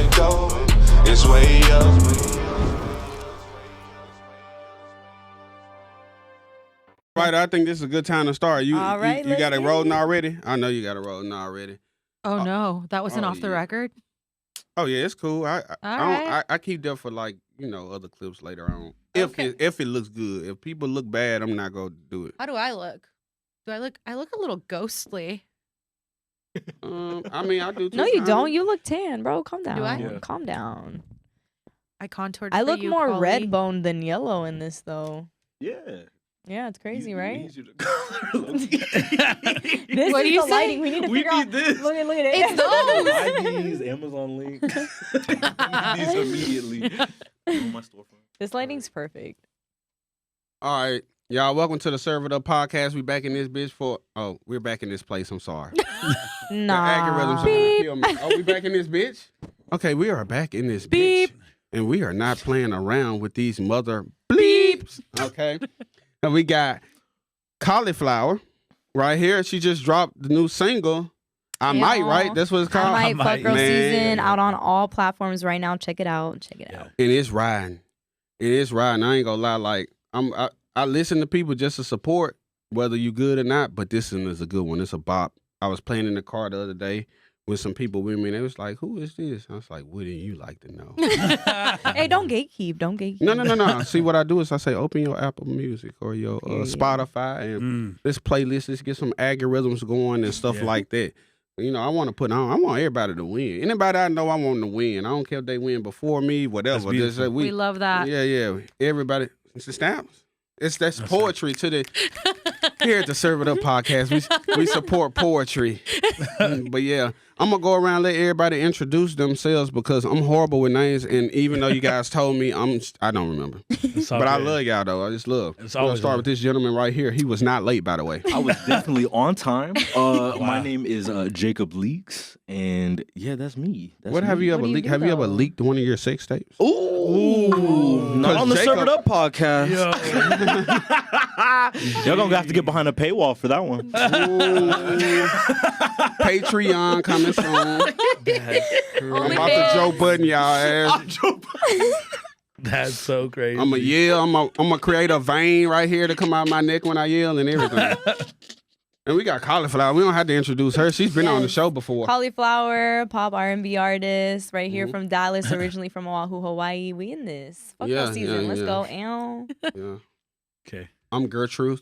to go. It's way up. Right, I think this is a good time to start. You All right, you got it let's rolling get it. already? I know you got it rolling already. Oh no, that wasn't off the yeah. record. Oh yeah, it's cool. I right. I keep that for like other clips later on. Okay. If it looks good. If people look bad, I'm not gonna do it. How do I look? I look a little ghostly. I mean I do too. No, you don't. You look tan, bro. Calm down. Do I? Yeah. Calm down. I contoured. I for look you, more Collie. red boned than yellow in this, though. Yeah. Yeah, it's crazy, right? This What This do is you the say? lighting. We need to We figure need out. this. Look at it. It's those. I these Amazon link. These immediately on my storefront. This lighting's perfect. All right, y'all. Welcome to the Serve It Up podcast. We back in this bitch for. Oh, we're back in this place. I'm sorry. The algorithms Nah. are gonna kill me. Oh, we back in this bitch? Okay, we are back in this bitch. And we are not playing around with these mother bleeps. Okay. And we got Cauliflower right here. She just dropped the new single. I Yeah. might, right? That's what it's called. I might. Fuck Girl Man. Season out on all platforms right now. Check it out. Check it out. And it's riding. It is riding. I ain't gonna lie. Like I listen to people just to support whether you good or not. But this one is a good one. It's a bop. I was playing in the car the other day with some people with me, and they was like, "Who is this?" I was like, "Wouldn't you like to know?" Hey, don't gatekeep. Don't gatekeep. No. See, what I do is I say, open your Apple Music or your Yeah. Spotify and let's playlist. Let's get some algorithms going and stuff like that. I want to put on. I want everybody to win. Anybody I know, I want them to win. I don't care if they win before me, whatever. That's beautiful. We love that. Yeah. Everybody, it's the stamps. That's poetry to the. Here at the Serve It Up podcast, we support poetry. But yeah, I'm gonna go around and let everybody introduce themselves because I'm horrible with names, and even though you guys told me, I don't remember. But I love y'all though. I just love. It's We're gonna always start love. with this gentleman right here. He was not late, by the way. I was definitely on time. My name is Jacob Leaks, and yeah, that's me. That's What have me. you What ever do you leaked? do, Have you ever though? leaked one of your sex tapes? Ooh, not 'Cause on the Jacob- Serve It Up podcast. Y'all gonna have to get behind a paywall for that one. Ooh. Patreon coming soon. I'm about to Joe Budden y'all ass. That's so crazy. I'm gonna yell. I'm gonna create a vein right here to come out my neck when I yell and everything. And we got Cauliflower. We don't have to introduce her. She's been on the Yes. show before. Cauliflower, pop R&B artist, right here Mhm. from Dallas, originally from Oahu, Hawaii. We in this. Fuck Yeah, Girl Season. yeah, Let's yeah. go. Ow. Yeah. Okay. I'm Gertrude.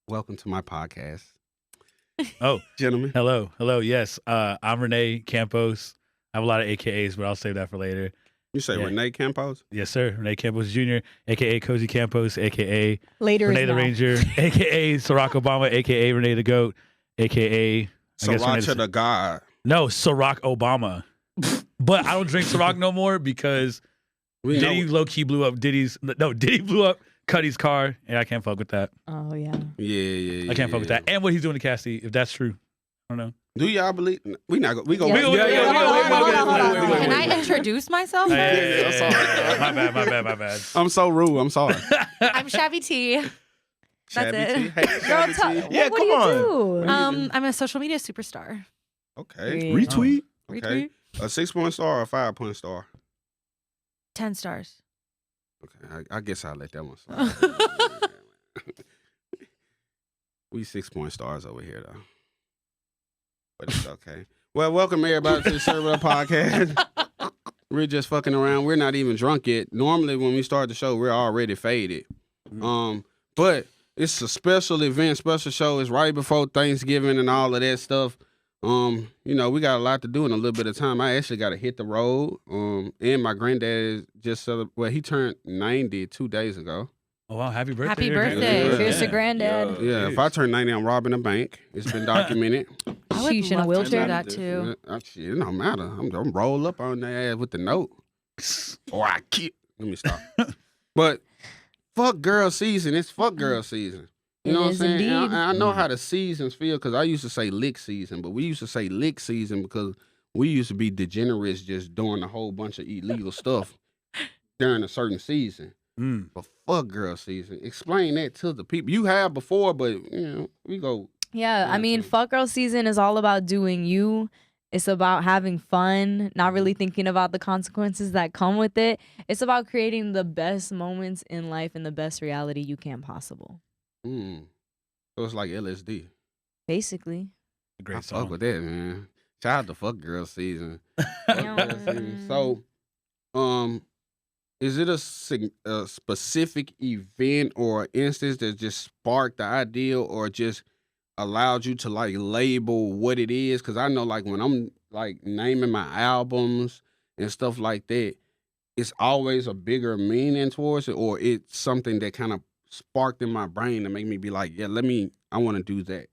Welcome to my podcast, Oh, gentlemen. hello. Yes, I'm Renee Campos. I have a lot of AKAs, but I'll save that for later. You say Yeah. Renee Campos? Yes, sir. Renee Campos Jr., AKA Cozy Campos, AKA Later Renee is the now. Ranger, AKA Ciroc Obama, AKA Renee the Goat, AKA Sriracha the God. No, Ciroc Obama. But I don't drink Ciroc no more because We Diddy know. low key blew up Diddy blew up Cuddy's car, and I can't fuck with that. Oh, yeah. Yeah. I can't fuck with that. And what he's doing to Cassie, if that's true, I don't know. Do y'all believe? We not go. We go. Yeah. wait. Hold on, hold on. Can I introduce myself? Hey, sorry. My bad. I'm so rude. I'm sorry. I'm Shabby T. That's Shabby it. T. Hey, Girl, Shabby tell- T. Yeah, what come do you on. do? I'm a social media superstar. Okay. Retweet. Okay. Retweet. A 6-point star or a 5-point star? 10 stars. Okay. I guess I'll let that one slide. We 6-point stars over here though. But it's okay. Well, welcome everybody to the Serve It Up podcast. We're just fucking around. We're not even drunk yet. Normally when we start the show, we're already faded. But it's a special event, special show. It's right before Thanksgiving and all of that stuff. We got a lot to do in a little bit of time. I actually got to hit the road. And my granddad just he turned 90 2 days ago. Oh wow, happy birthday! Happy Your birthday. granddad. Cheers to granddad. Yeah, if I turn 90, I'm robbing a bank. It's been documented. I would Sheesh, in a love to do wheelchair? that too. Shit, it don't matter. I'm roll up on that ass with the note. Or I kill. Let me stop. But fuck girl season. It's fuck girl season. You It know what I'm is saying? And indeed. I know how the seasons feel because I used to say lick season, but we used to say lick season because we used to be degenerates just doing a whole bunch of illegal stuff during a certain season. But fuck girl season. Explain that to the people. You have before, but we go. Yeah, I mean, so- fuck girl season is all about doing you It's about having fun, not really thinking about the consequences that come with it. It's about creating the best moments in life and the best reality you can possible. So it's like LSD. Basically. A great I song. fuck with that, man. Shout out to Fuck Girl season. Yeah. So, is it a specific event or instance that just sparked the idea or just allowed you to like label what it is? Because I know like when I'm like naming my albums and stuff like that, it's always a bigger meaning towards it, or it's something that kind of sparked in my brain to make me be like, yeah, I want to do that.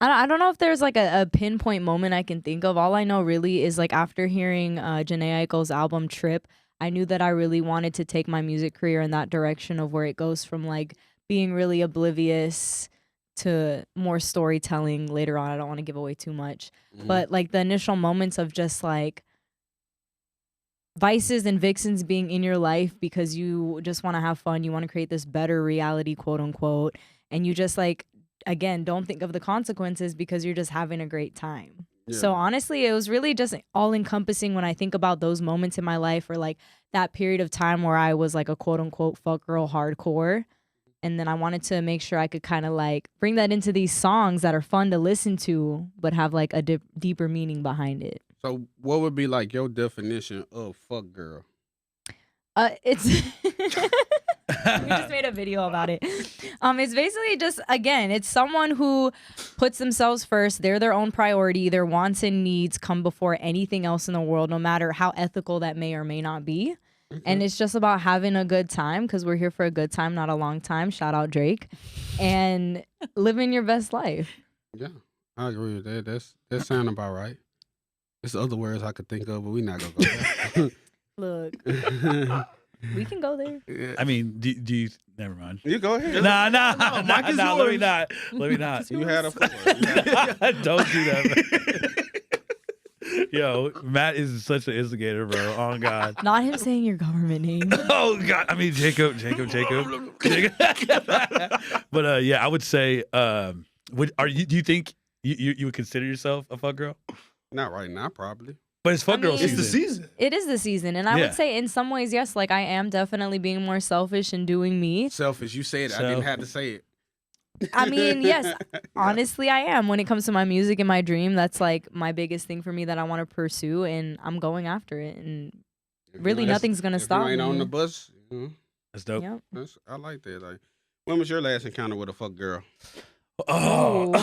I don't know if there's like a pinpoint moment I can think of. All I know really is like after hearing Janae Eichel's album Trip, I knew that I really wanted to take my music career in that direction of where it goes from like being really oblivious to more storytelling later on. I don't want to give away too much. But like the initial moments of just like vices and vixens being in your life because you just want to have fun, you want to create this better reality, quote unquote, and you just like, again, don't think of the consequences because you're just having a great time. Yeah. So honestly, it was really just all encompassing when I think about those moments in my life or like that period of time where I was like a quote unquote fuck girl hardcore. And then I wanted to make sure I could kind of like bring that into these songs that are fun to listen to, but have like a deeper meaning behind it. So what would be like your definition of fuck girl? It's we just made a video about it. It's basically just, again, it's someone who puts themselves first. They're their own priority. Their wants and needs come before anything else in the world, no matter how ethical that may or may not be. And it's just about having a good time because we're here for a good time, not a long time. Shout out Drake. And living your best life. Yeah, I agree with that. That sound about right. There's other words I could think of, but we're not gonna go Look, there. we can go there. Yeah. I mean, do you? Never mind. You go ahead. Nah, Mike is let me yours. not. Let me not. You had a floor. You had a- Don't do that, man. Yo, Matt is such an instigator, bro. Oh God. Not him saying your government name. Oh God. I mean, Jacob. But yeah, I would say, do you think you would consider yourself a fuck girl? Not right now, probably. But it's fuck girl mean- It's season. the season. It is the season. And I Yeah. would say in some ways, yes, like I am definitely being more selfish and doing me. Selfish. You said it. I didn't have to say it. I mean, yes, honestly, I am. When it comes to my music and my dream, that's like my biggest thing for me that I want to pursue, and I'm going after it. And If you really, ain't- nothing's gonna if stop you ain't me. on the bus. That's dope. Yep. I like that. Like, when was your last encounter with a fuck girl? Oh. We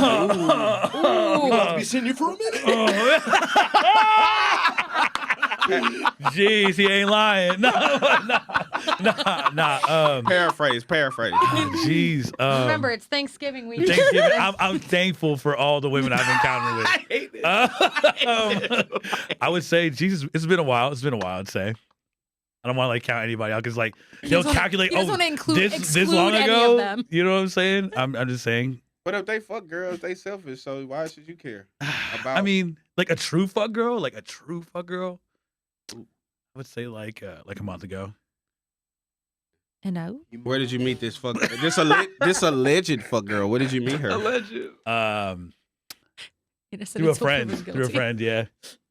about to be sitting here for a minute. Jeez, he ain't lying. Nah. Paraphrase. Jeez. Remember, it's Thanksgiving week. Thanksgiving. I'm thankful for all the women I've encountered with. I hate it. I would say, Jesus, it's been a while. I'd say. I don't want to like count anybody out because like they'll calculate. He doesn't want to include this long any ago. of them. You know what I'm saying? I'm just saying. But if they fuck girls, they selfish. So why should you care about? I mean, like a true fuck girl. I would say like a month ago. And no. where did you meet this fuck? This alleged fuck girl. Where did you meet her? Through a friend. Yeah.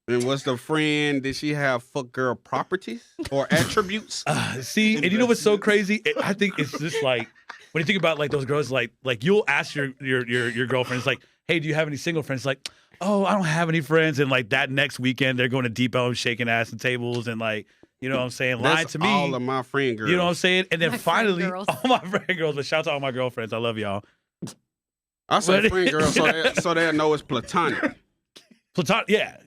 And was the friend? Did she have fuck girl properties or attributes? See, and you know what's so crazy? I think it's just like when you think about like those girls, like you'll ask your girlfriends like, "Hey, do you have any single friends?" Like, "Oh, I don't have any friends." And like that next weekend, they're going to Deep Elm, shaking ass and tables, and like, you know what I'm saying, lying That's to me. all of my friend girls. You know what I'm saying? And then My friend finally, girls. all my friend girls. But shout out to all my girlfriends. I love y'all. I say But- friend girls so they know it's platonic. Platonic. Yeah.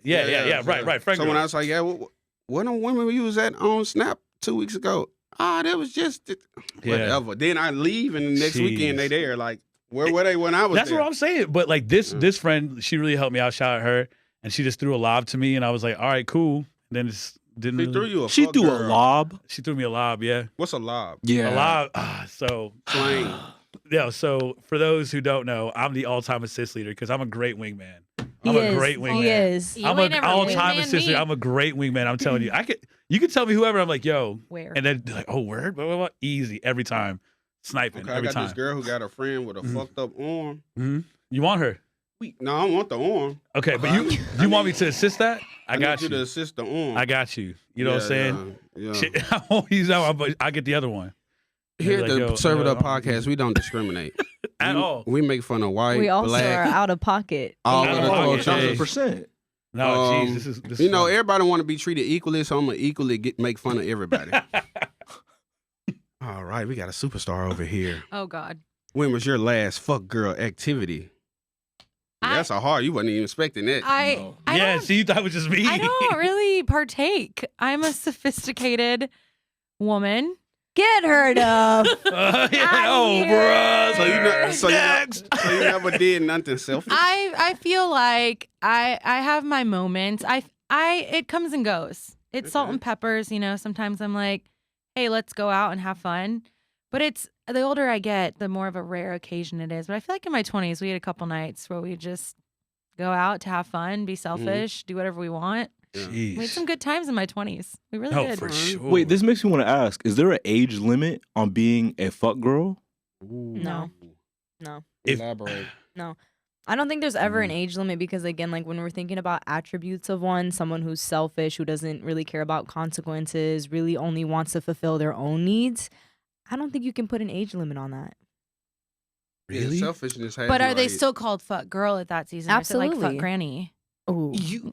Right. Friend So when I girls. was like, yeah, what them women we was at on Snap 2 weeks ago? That was just whatever. Then I leave and the next weekend they there. Like, where were they when I was That's there? what I'm saying. But like this friend, she really helped me out. Shout out her, and she just threw a lob to me, and I was like, all right, cool. Then it's didn't. She threw you a She fuck threw a girl. lob. She threw me a lob. Yeah, What's a lob? Yeah. a lob. So Slang. yeah. So for those who don't know, I'm the all-time assist leader because I'm a great wingman. He I'm a is. great He wingman. is. You I'm ain't an never all-time wingman assist me. leader. I'm a great wingman. I'm telling you, you could tell me whoever. I'm like, yo, Where? and then they're like, oh, word, blah, blah, blah. Easy every time, sniping Okay, I every got time. this girl who got a friend with a Mhm. fucked up arm. You want her? No, I want the arm. Okay, but you want me to assist that? I got need you to you. assist the arm. I got you. You know what I'm saying? Yeah. Shit, I won't use that one, but I get the other one. Here at Like, the yo, Serve It yo, Up podcast, we don't discriminate At all. We make fun of white, We also black, are out of pocket. all Out of of the pocket, cultures. hey. 1,000%. No, jeez, this is you know, fun. everybody want to be treated equally, so I'm gonna equally make fun of everybody. All right, we got a superstar over here. Oh God. When was your last fuck girl activity? That's a hard. You wasn't even expecting that. I Yeah, don't, see, you thought it was just me. I don't really partake. I'm a sophisticated woman. Get her up. Yeah, oh, bruh. So you know, so Next. so you never did nothing selfish. I feel like I have my moments. It comes and goes. It's salt Okay. and peppers, you know. Sometimes I'm like, hey, let's go out and have fun. But it's the older I get, the more of a rare occasion it is. But I feel like in my 20s, we had a couple nights where we just go out to have fun, be selfish, do whatever we want. We had some good times in my 20s. We really Oh, did. for sure. Wait, this makes me want to ask: is there an age limit on being a fuck girl? Ooh. No. No. If- Elaborate. I don't think there's ever an age limit because, again, like when we're thinking about attributes of someone who's selfish, who doesn't really care about consequences, really only wants to fulfill their own needs, I don't think you can put an age limit on that. Really? Yeah, selfishness has But no are they age. still called fuck girl at that season? Or is it like Absolutely. fuck granny? Ooh. You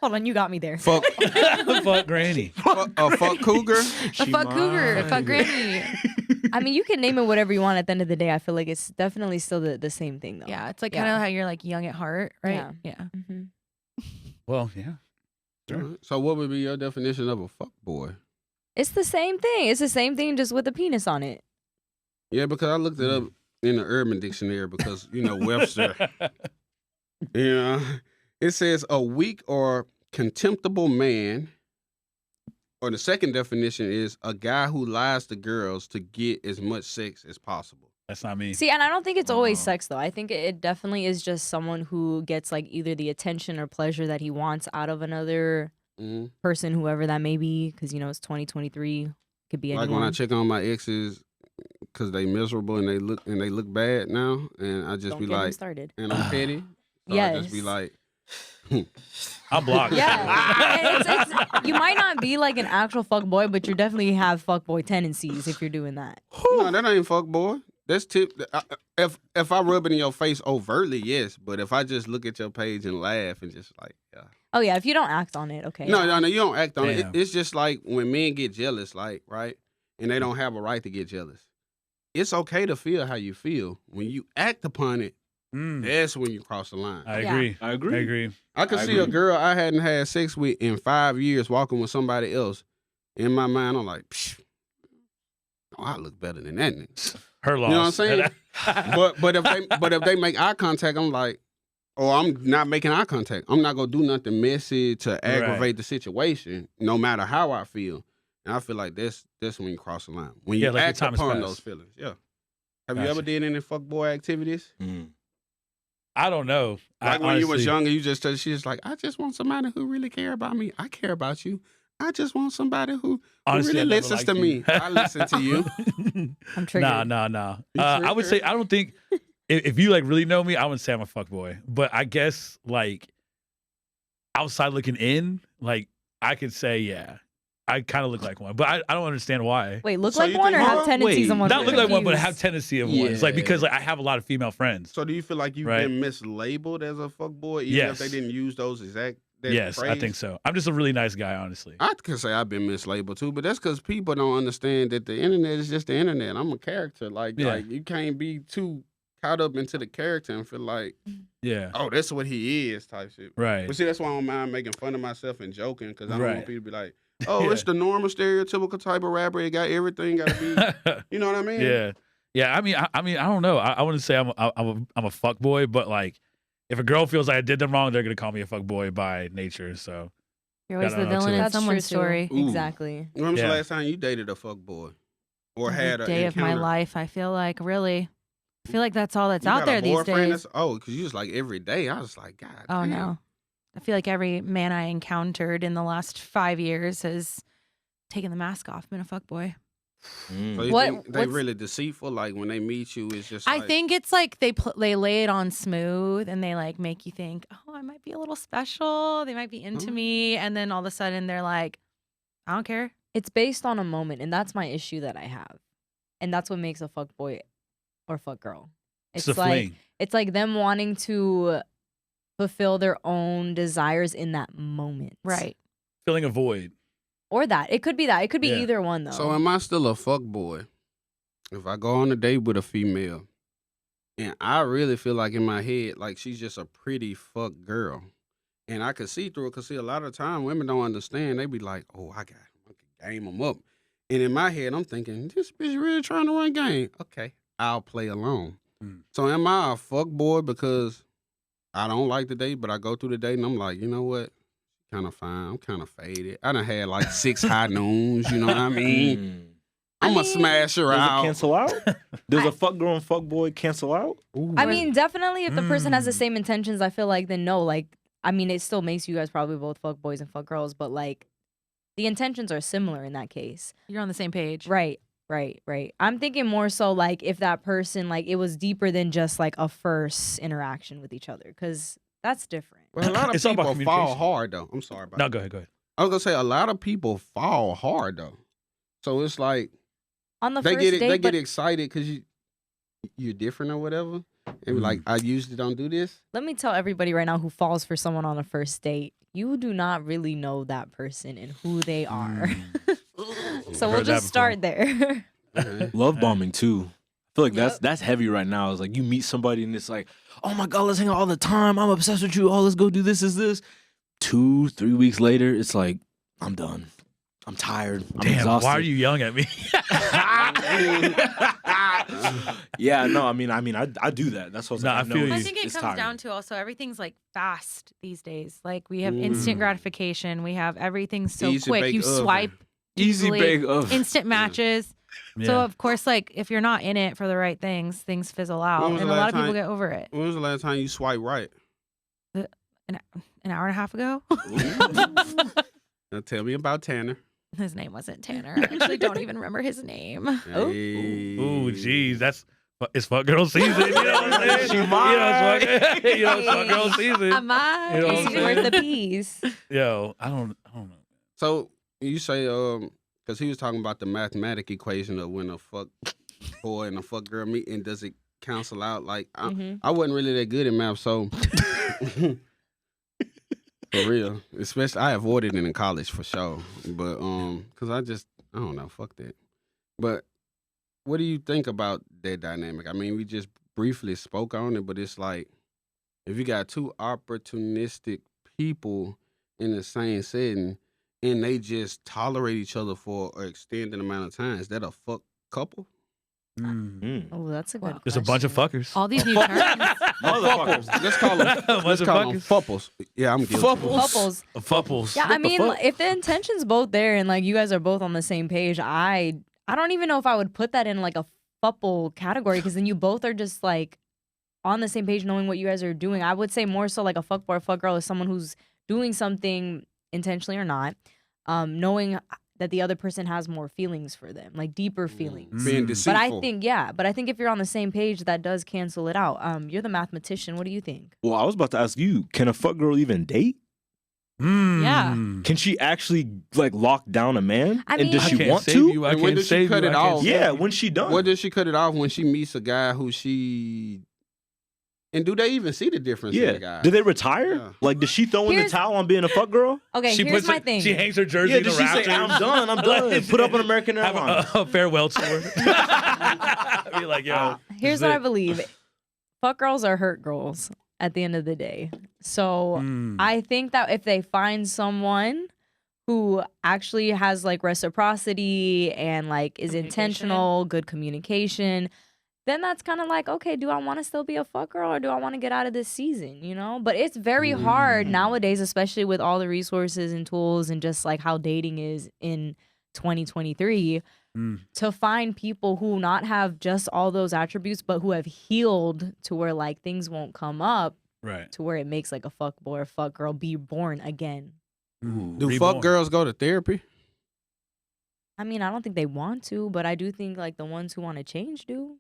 Hold on, you got me there. fuck fuck granny. a fuck cougar? A fuck cougar, a fuck granny. I mean, you can name it whatever you want at the end of the day. I feel like it's definitely still the same thing, though. Yeah, it's like Yeah. kind of how you're like young at heart, right? Yeah. Yeah. hmm Well, yeah. Sure. Alright. So what would be your definition of a fuck boy? It's the same thing. It's the same thing, just with a penis on it. Yeah, because I looked it up in the Urban Dictionary because you know Webster. You know, it says a weak or contemptible man. Or the second definition is a guy who lies to girls to get as much sex as possible. That's not me. See, and I don't think it's always Oh. sex, though. I think it definitely is just someone who gets like either the attention or pleasure that he wants out of another hmm person, whoever that may be, because, you know, it's 2023. Could be Like anyone. when I check on my exes because they miserable and they look bad now, and I just Don't be get him like, started. and I'm petty. So I just be Yes. like, I'm blocked. Yeah. And it's, you might not be like an actual fuck boy, but you definitely have fuck boy tendencies if you're doing that. no, that ain't fuck boy. That's tip. If I rub it in your face overtly, yes. But if I just look at your page and laugh and just like, yeah. Oh, yeah. If you don't act on it, okay. No, you don't act on it. Damn. It's just like when men get jealous, like, right? And they don't have a right to get jealous. It's okay to feel how you feel. When you act upon it, Mm, that's when you cross the line. I Yeah. agree. I agree. I agree. I could I see a agree. girl I hadn't had sex with in 5 years walking with somebody else. In my mind, I'm like, psh, oh, I look better than that nigga. Her loss. know what I'm saying? But if they make eye contact, I'm like, oh, I'm not making eye contact. I'm not gonna do nothing messy to aggravate the situation, no matter how I feel. And I feel like that's when you cross the line. When you Yeah, like your act time has upon passed. those feelings. Yeah. Have you Gotcha. ever did any fuckboy activities? Mm. I don't know. Like I, when you was honestly- younger, you just she's like, I just want somebody who really care about me. I care about you. I just want somebody who Honestly, really I never listens to liked me. you. I listen to you. I'm triggered. Nah. You I would say triggered? I don't think if you like really know me, I wouldn't say I'm a fuckboy. But I guess like outside looking in, like I could say yeah, I kind of look like one, but I don't understand why. Wait, look So like you one or think- have Huh? tendencies Wait, on one? Not look like one, but Confused. have tendency of one. It's like Yeah. because like I have a lot of female friends. So do you feel like you've Right. been mislabeled as a fuckboy, even Yes. if they didn't use those exact that Yes, I phrase? think so. I'm just a really nice guy, honestly. I could say I've been mislabeled too, but that's because people don't understand that the internet is just the internet. I'm a character. Like you can't be too caught up into the character and feel like, Yeah, oh, that's what he is type shit. right. But see, that's why I don't mind making fun of myself and joking because I don't Right. want people to be like, oh, Yeah. it's the normal stereotypical type of rapper. It got everything got to be, you know what I mean? yeah. I mean, I don't know. I wouldn't say I'm a fuck boy, but like, if a girl feels like I did them wrong, they're gonna call me a fuck boy by nature. So You're always Gotta the know, villain too. in That's someone's true, too. story. Ooh. Exactly. When was Yeah. the last time you dated a fuckboy or Every had a day of my encounter? life, I feel like really. I feel like that's all that's You out got there a these boyfriend days. that's- Oh, because you was like every day. I was like, God. Oh damn. no. I feel like every man I encountered in the last 5 years has taken the mask off, been a fuckboy. So you What- think they what's- really deceitful? Like when they meet you, it's just. I like, think it's like they lay it on smooth and they like make you think, oh, I might be a little special. They might be into me, and then all of a sudden they're like, I don't care. It's based on a moment, and that's my issue that I have, and that's what makes a fuck boy or fuck girl. It's It's a like fling. it's like them wanting to fulfill their own desires in that moment, Right. Filling a void. Or that it could be that it could be Yeah. either one though. So am I still a fuck boy if I go on a date with a female and I really feel like in my head like she's just a pretty fuck girl, and I could see through it? Cause see, a lot of time women don't understand. They be like, "Oh, I can game them up," and in my head I'm thinking, "This bitch really trying to run game." Okay, I'll play along. So am I a fuck boy because I don't like the date, but I go through the date and I'm like, you know what? Kind of fine. I'm kind of faded. I done had like 6 high noons. You know what I mean? I'm gonna mean, smash her Does it out. cancel out? Does a fuck girl and fuck boy cancel out? I mean, definitely if the person has the Mm. same intentions, I feel like then no. Like, I mean, it still makes you guys probably both fuck boys and fuck girls, but like the intentions are similar in that case. You're on the same page. Right. I'm thinking more so like if that person like it was deeper than just like a first interaction with each other, because that's different. Well, a lot of It's all about people fall communication. hard though. I'm sorry about No, that. go ahead. Go ahead. I was gonna say a lot of people fall hard though. So it's like On the they first get date, they but get excited because you're different or whatever. And be like, I usually don't do this. let me tell everybody right now who falls for someone on a first date, you do not really know that person and who they are. So we'll Heard that just start there. Okay. Love bombing too. I feel like that's heavy right now. It's like you meet somebody and it's like, oh my god, let's hang out all the time. I'm obsessed with you. Oh, let's go do this. 2-3 weeks later, it's like I'm done. I'm tired. I'm Damn, exhausted. why are you yelling at me? Yeah, no, I mean, I do that. That's what No, I was I like. feel know you. I it's- think it it's comes tiring. down to also everything's like fast these days. Like we have instant gratification. We have everything so Easy quick. bake You oven. swipe easy easily, bake of instant matches. So Yeah. of course, like if you're not in it for the right things fizzle out, When was and the a lot last of people time- get over it. When was the last time you swipe right? An hour and a half ago, Now tell me about Tanner. his name wasn't Tanner. I actually don't even remember his name. Hey. Ooh, jeez, it's fuck girl season. You know what I'm saying? She You know, it's fuck girl season. Am I? You know what I'm He's saying? worth the piece. Yo, I don't know. So you say because he was talking about the mathematic equation of when a fuck boy and a fuck girl meet, and does it cancel out? Like I wasn't really that good at math, so for real. Especially I avoided it in college for sure, but because I don't know, fuck that. But what do you think about that dynamic? I mean, we just briefly spoke on it, but it's like if you got two opportunistic people in the same setting and they just tolerate each other for an extended amount of time, is that a fuck couple? Oh, that's a good. There's a bunch of question. fuckers. All these new terms. Motherfuckers. Let's call them. Bunch let's of call them fupples. Yeah, I'm guilty. Couples. Fupples. Yeah, I mean, if the intention's both there and like you guys are both on the same page, I don't even know if I would put that in like a fupple category, because then you both are just like on the same page, knowing what you guys are doing. I would say more so like a fuck boy or fuck girl is someone who's doing something intentionally or not, knowing that the other person has more feelings for them, like deeper feelings. Being Mm. deceitful. But I think if you're on the same page, that does cancel it out. You're the mathematician. What do you think? Well, I was about to ask you, can a fuck girl even date? Yeah. Can she actually like lock down a man? I And does mean- she I can't want save to? You, I And when can't does she save cut you, it I can't off? save Yeah, you. when she done. What does she cut it off when she meets a guy who she? And do they even see the difference in the guy? Yeah. Did they retire? Yeah. Like, did she throw in the Here's- towel on being a fuck girl? Okay, She here's puts my it- thing. She hangs her jersey Yeah, in the did she say, rafters. I'm done, I'm done. Put up an American Have Airlines. a farewell tour. Be like, yo. Here's this what I is it. believe. Fuck girls are hurt girls at the end of the day. So Mm. I think that if they find someone who actually has like reciprocity and like is Communication. intentional, good communication, then that's kind of like, okay, do I want to still be a fuck girl or do I want to get out of this season, you know? But it's very hard nowadays, especially with all the resources and tools and just like how dating is in 2023, to find people who not have just all those attributes, but who have healed to where like things won't come up, Right. to where it makes like a fuck boy or fuck girl be born again. Do Reborn. fuck girls go to therapy? I mean, I don't think they want to, but I do think like the ones who want to change do.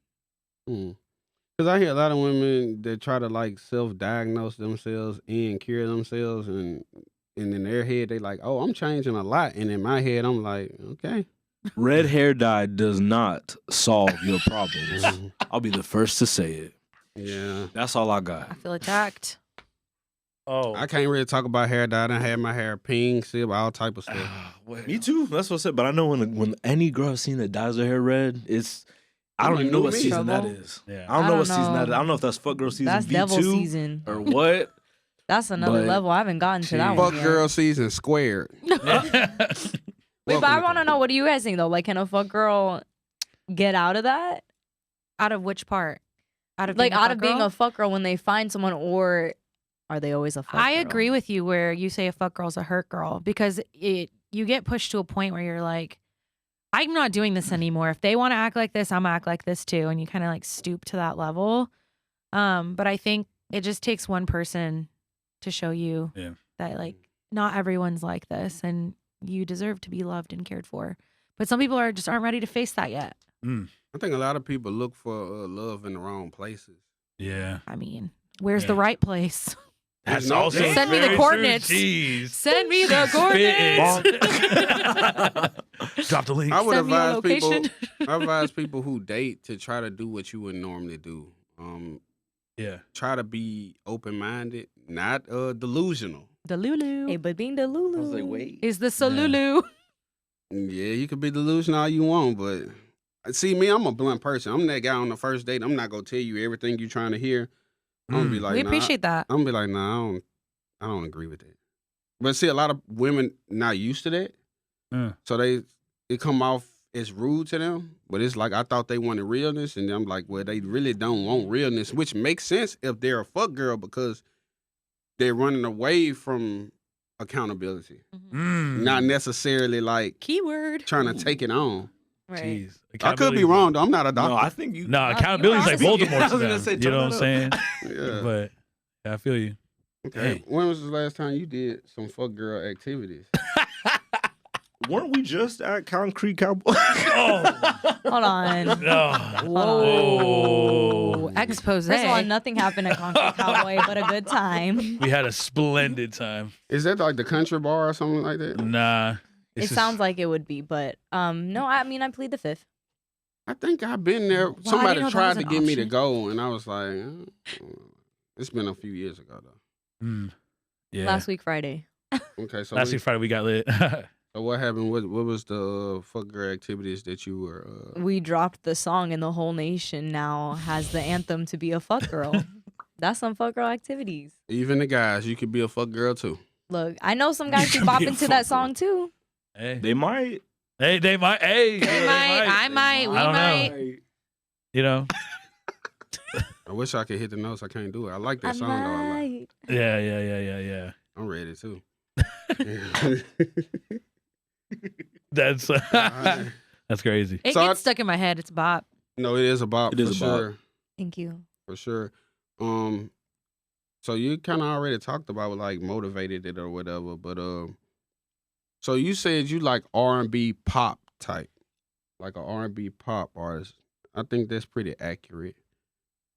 Because I hear a lot of women that try to like self-diagnose themselves and cure themselves, and in their head they like, oh, I'm changing a lot, and in my head I'm like, okay. Red hair dye does not solve your problems. I'll be the first to say it. Yeah, That's all I got. I feel attacked. Oh, I can't really talk about hair dye. I done had my hair pink, silver, all type of stuff. Me too. That's what I said. But I know when any girl I've seen that dyes her hair red, I don't even know what season that is. Yeah. I don't know what season that is. I don't know if that's fuck girl season That's V2 devil season. or what. That's another But- level. I haven't gotten to that Jeez. one Fuck yet. girl season squared. Wait, but Welcome I to want to the- know, what do you guys think though? Like, can a fuck girl get out of that? Out of which part? Out of Like, being a out fuck of being girl? a fuck girl when they find someone, or are they always a fuck I girl? agree with you where you say a fuck girl's a hurt girl because you get pushed to a point where you're like, I'm not doing this anymore. If they want to act like this, I'm gonna act like this too, and you kind of like stoop to that level. But I think it just takes one person to show you Yeah. that like not everyone's like this, and you deserve to be loved and cared for. But some people aren't ready to face that yet. I think a lot of people look for love in the wrong places. Yeah. I mean, where's the Yeah. right place? That's no- also Send me the very coordinates. True. Jeez. Send me the coordinates. Drop the link. I would Send me your advise people. location. I advise people who date to try to do what you would normally do. Yeah. Try to be open-minded, not delusional. The Lulu. Hey, but being the Lulu. Is this a Lulu? Yeah, you could be delusional all you want, but see me, I'm a blunt person. I'm that guy on the first date. I'm not gonna tell you everything you're trying to hear. I'm gonna be like, We nah, appreciate that. I'm gonna be like, nah, I don't agree with that. But see, a lot of women not used to that, so it come off as rude to them. But it's like I thought they wanted realness, and I'm like, well, they really don't want realness, which makes sense if they're a fuck girl because they're running away from accountability, not necessarily like Keyword. trying to take it on. Right. Jeez. I could be wrong though. I'm not a No, doctor. I think you. No, accountability is like honestly- Voldemort. I was to gonna them. say, You turn know what I'm saying? that yeah. But yeah, I feel you. Okay. Hey. When was the last time you did some fuck girl activities? Weren't we just at Concrete Cowboy? Oh. Hold on. No. Whoa. Expose. First of all, nothing happened at Concrete Cowboy, but a good time. We had a splendid time. Is that like the country bar or something like that? Nah. It sounds like it would be, but no, I mean, I plead the fifth. I think I've been there. Wow, I Somebody didn't know that tried was to an get me to option. go, and I was like, it's been a few years ago though. Yeah. Last week, Friday. Okay, so Last week Friday we got lit. so what happened? What was the fuck girl activities that you were? We dropped the song, and the whole nation now has the anthem to be a fuck girl. That's some fuck girl activities. Even the guys, you could be a fuck girl too. Look, I know some guys You who can bop be a into fuck that girl. song too. Hey. They might. Hey, they might. Hey. They might. I might. We I don't know. might. You know? I wish I could hit the notes. I can't do it. I like I that song though. I like. might. Yeah. I'm ready too. That's Alright. that's crazy. It So gets stuck in my head. It's a bop. No, it is a bop It for is a bop. sure. Thank you. For sure. So you kind of already talked about like motivated it or whatever, but so you said you like R&B pop type, like an R&B pop artist. I think that's pretty accurate,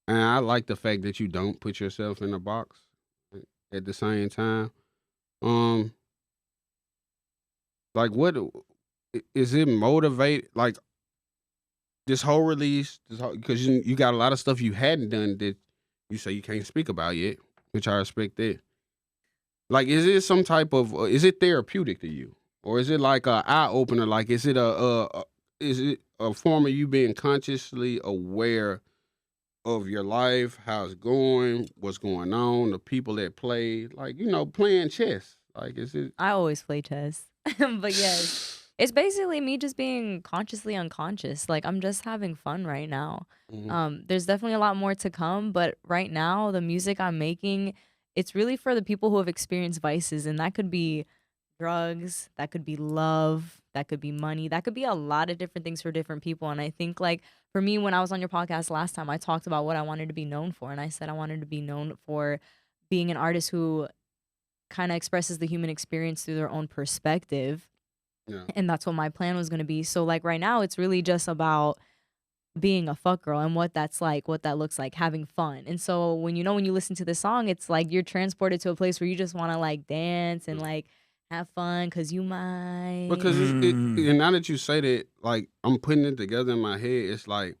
and I like the fact that you don't put yourself in a box at the same time. Like what is it motivate like this whole release? Because you got a lot of stuff you hadn't done that you say you can't speak about yet, which I respect that. Like, is it some type of is it therapeutic to you, or is it like a eye opener? Like, is it a form of you being consciously aware of your life, how it's going, what's going on, the people that play, like playing chess? Like, is it? I always play chess, but yes, it's basically me just being consciously unconscious. Like, I'm just having fun right now. Mhm. There's definitely a lot more to come, but right now the music I'm making, it's really for the people who have experienced vices, and that could be drugs, that could be love, that could be money, that could be a lot of different things for different people. And I think, like, for me, when I was on your podcast last time, I talked about what I wanted to be known for, and I said I wanted to be known for being an artist who kind of expresses the human experience through their own perspective. Yeah. And that's what my plan was going to be. So like right now it's really just about being a fuck girl and what that's like, what that looks like, having fun. And so when you listen to the song, it's like you're transported to a place where you just want to like dance and like have fun because you might. Because and now that you say that, like I'm putting it together in my head, it's like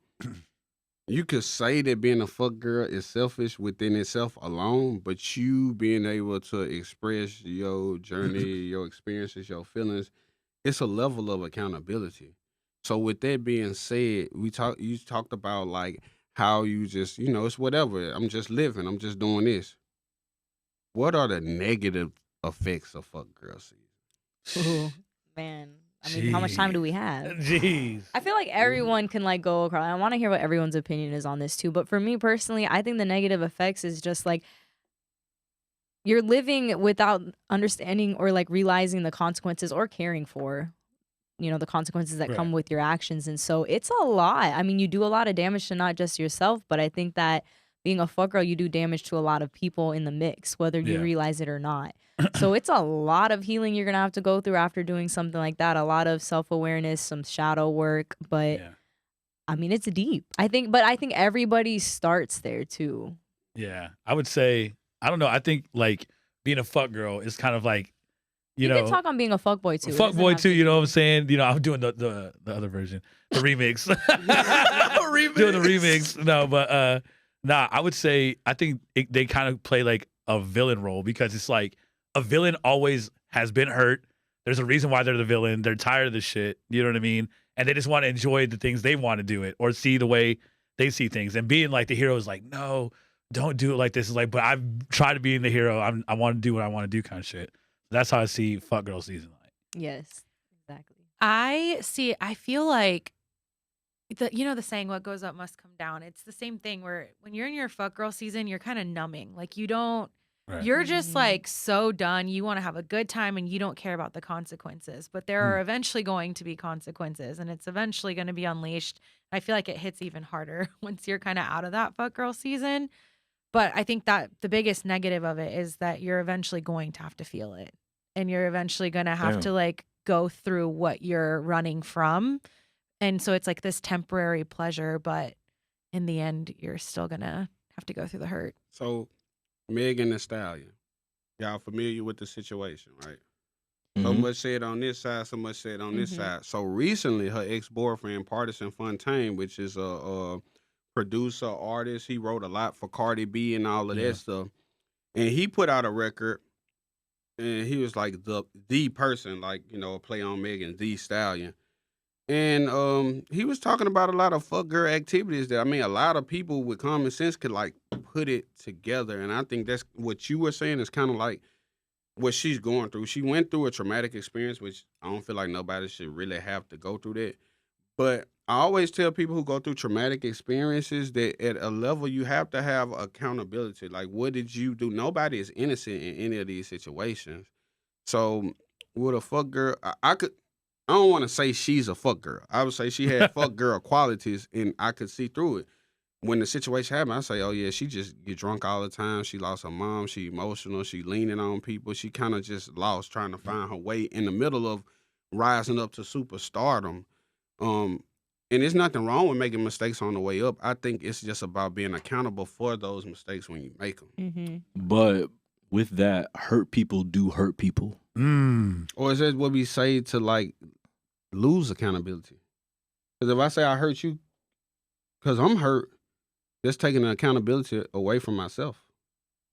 you could say that being a fuck girl is selfish within itself alone, but you being able to express your journey, your experiences, your feelings, it's a level of accountability. So with that being said, you talked about like how you just, it's whatever. I'm just living. I'm just doing this. What are the negative effects of fuck girl season? Ooh, man. I mean, how much time do we have? Jeez. I feel like everyone can like go across. I want to hear what everyone's opinion is on this too. But for me personally, I think the negative effects is just like you're living without understanding or like realizing the consequences or caring for, the consequences that come with your actions. And so it's a lot. I mean, you do a lot of damage to not just yourself, but I think that being a fuck girl, you do damage to a lot of people in the mix, whether you realize it or not. So it's a lot of healing you're going to have to go through after doing something like that. A lot of self-awareness, some shadow work, but I mean, it's deep. I think everybody starts there too. Yeah. I would say, I don't know. I think like being a fuck girl is kind of like, you know, can talk on being a fuck boy too. Fuck boy too, you know what I'm saying? I'm doing the other version, the remix. Doing the remix. No, but nah, I would say I think they kind of play like a villain role because it's like a villain always has been hurt. There's a reason why they're the villain. They're tired of the shit. You know what I mean? And they just want to enjoy the things they want to do it or see the way they see things. And being like the hero is like, no, don't do it like this. Is like, but I've tried to be the hero. I want to do what I want to do kind of shit. That's how I see fuck girl season like. Yes, exactly. I feel like the saying, what goes up must come down. It's the same thing where when you're in your fuck girl season, you're kind of numbing. Like you're just like so done. You want to have a good time and you don't care about the consequences, but there are eventually going to be consequences and it's eventually going to be unleashed. I feel like it hits even harder once you're kind of out of that fuck girl season. But I think that the biggest negative of it is that you're eventually going to have to feel it and you're eventually going to have to like go through what you're running from. And so it's like this temporary pleasure, but in the end, you're still going to have to go through the hurt. So Megan Thee Stallion, y'all familiar with the situation, right? So much said on this side, so much said on this side. So recently, her ex-boyfriend, Partisan Fontaine, which is a producer, artist, he wrote a lot for Cardi B and all of that stuff. And he put out a record, and he was like the person, like, a play on Megan Thee Stallion. And he was talking about a lot of fuck girl activities that, a lot of people with common sense could like put it together. And I think that's what you were saying is kind of like what she's going through. She went through a traumatic experience, which I don't feel like nobody should really have to go through that. But I always tell people who go through traumatic experiences that at a level you have to have accountability. Like, what did you do? Nobody is innocent in any of these situations. So with a fuck girl, I don't want to say she's a fuck girl. I would say she had fuck girl qualities, and I could see through it. When the situation happened, I say, oh, yeah, she just get drunk all the time. She lost her mom. She emotional. She leaning on people. She kind of just lost trying to find her way in the middle of rising up to superstardom. And there's nothing wrong with making mistakes on the way up. I think it's just about being accountable for those mistakes when you make them. Mm-hmm. But with that, hurt people do hurt people. Or is that what we say to like lose accountability? Because if I say I hurt you because I'm hurt, that's taking the accountability away from myself.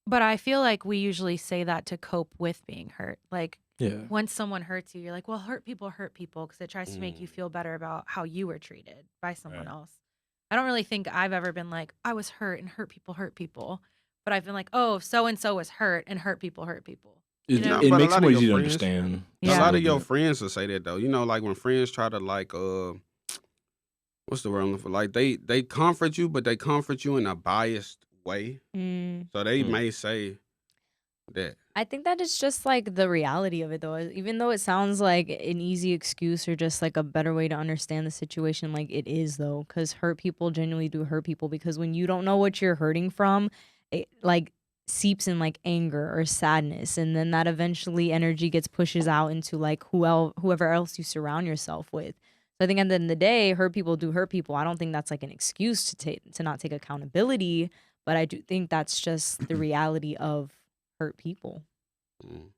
But I feel like we usually say that to cope with being hurt. Like, Yeah. once someone hurts you, you're like, well, hurt people because it tries to make you feel better about how you were treated by someone else. I don't really think I've ever been like, I was hurt and hurt people. But I've been like, oh, so-and-so was hurt and hurt people. It, You know? it But a makes lot it of more easy to your friends- understand. Yeah. A lot of your friends will say that though. Like when friends try to like what's the word I'm looking for? Like they comfort you, but they comfort you in a biased way. So they may say that. I think that it's just like the reality of it though. Even though it sounds like an easy excuse or just like a better way to understand the situation, like it is though, because hurt people genuinely do hurt people. Because when you don't know what you're hurting from, like seeps in like anger or sadness, and then that eventually energy gets pushes out into like whoever else you surround yourself with. So I think at the end of the day, hurt people do hurt people. I don't think that's like an excuse to not take accountability, but I do think that's just the reality of hurt people.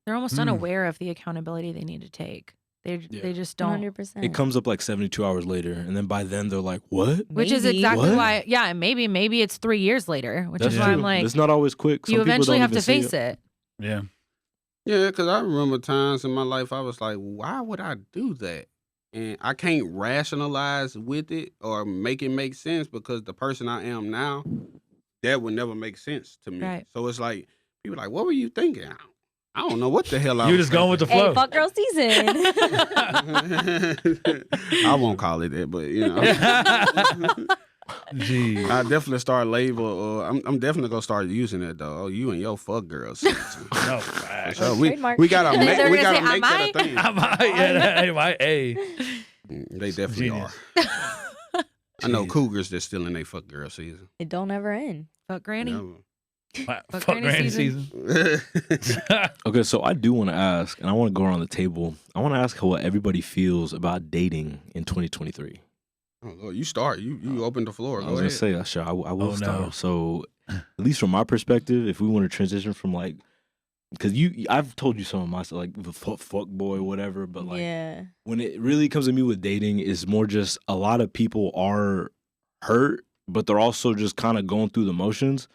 They're almost unaware of the accountability they need to take. They just don't. 100%. It comes up like 72 hours later, and then by then they're like, "What?" Which is Maybe. exactly What? why. Yeah, and maybe it's 3 years later, which That's is why true. I'm like, it's not always quick. Some you people eventually don't have even to see face it. Yeah. Yeah, because I remember times in my life I was like, why would I do that? And I can't rationalize with it or make it make sense because the person I am now, that would never make sense to me. Right. So it's like, people like, what were you thinking? I don't know what the hell I You're was just going with the Hey, flow. fuck girl season. thinking. I won't call it that, but you know. Gee. I definitely start label. I'm definitely gonna start using it though. Oh, you and your fuck girl season. No, facts. So Trademark. we gotta They're make gonna we gotta say, make that a thing. Hey. They definitely Genius. are. I know Jeez. cougars that's still in their fuck girl season. It don't ever end. Fuck granny. Never. Fuck Granny granny season. season. Okay, so I do want to ask, and I want to go around the table. I want to ask how everybody feels about dating in 2023. Oh, Lord, you start. You open the floor. I Go was ahead. gonna say, sure, I will Oh, start. no. So, at least from my perspective, if we want to transition from like, because I've told you some of my stuff, like the fuck boy, whatever. But like, Yeah. when it really comes to me with dating, it's more just a lot of people are hurt, but they're also just kind of going through the motions.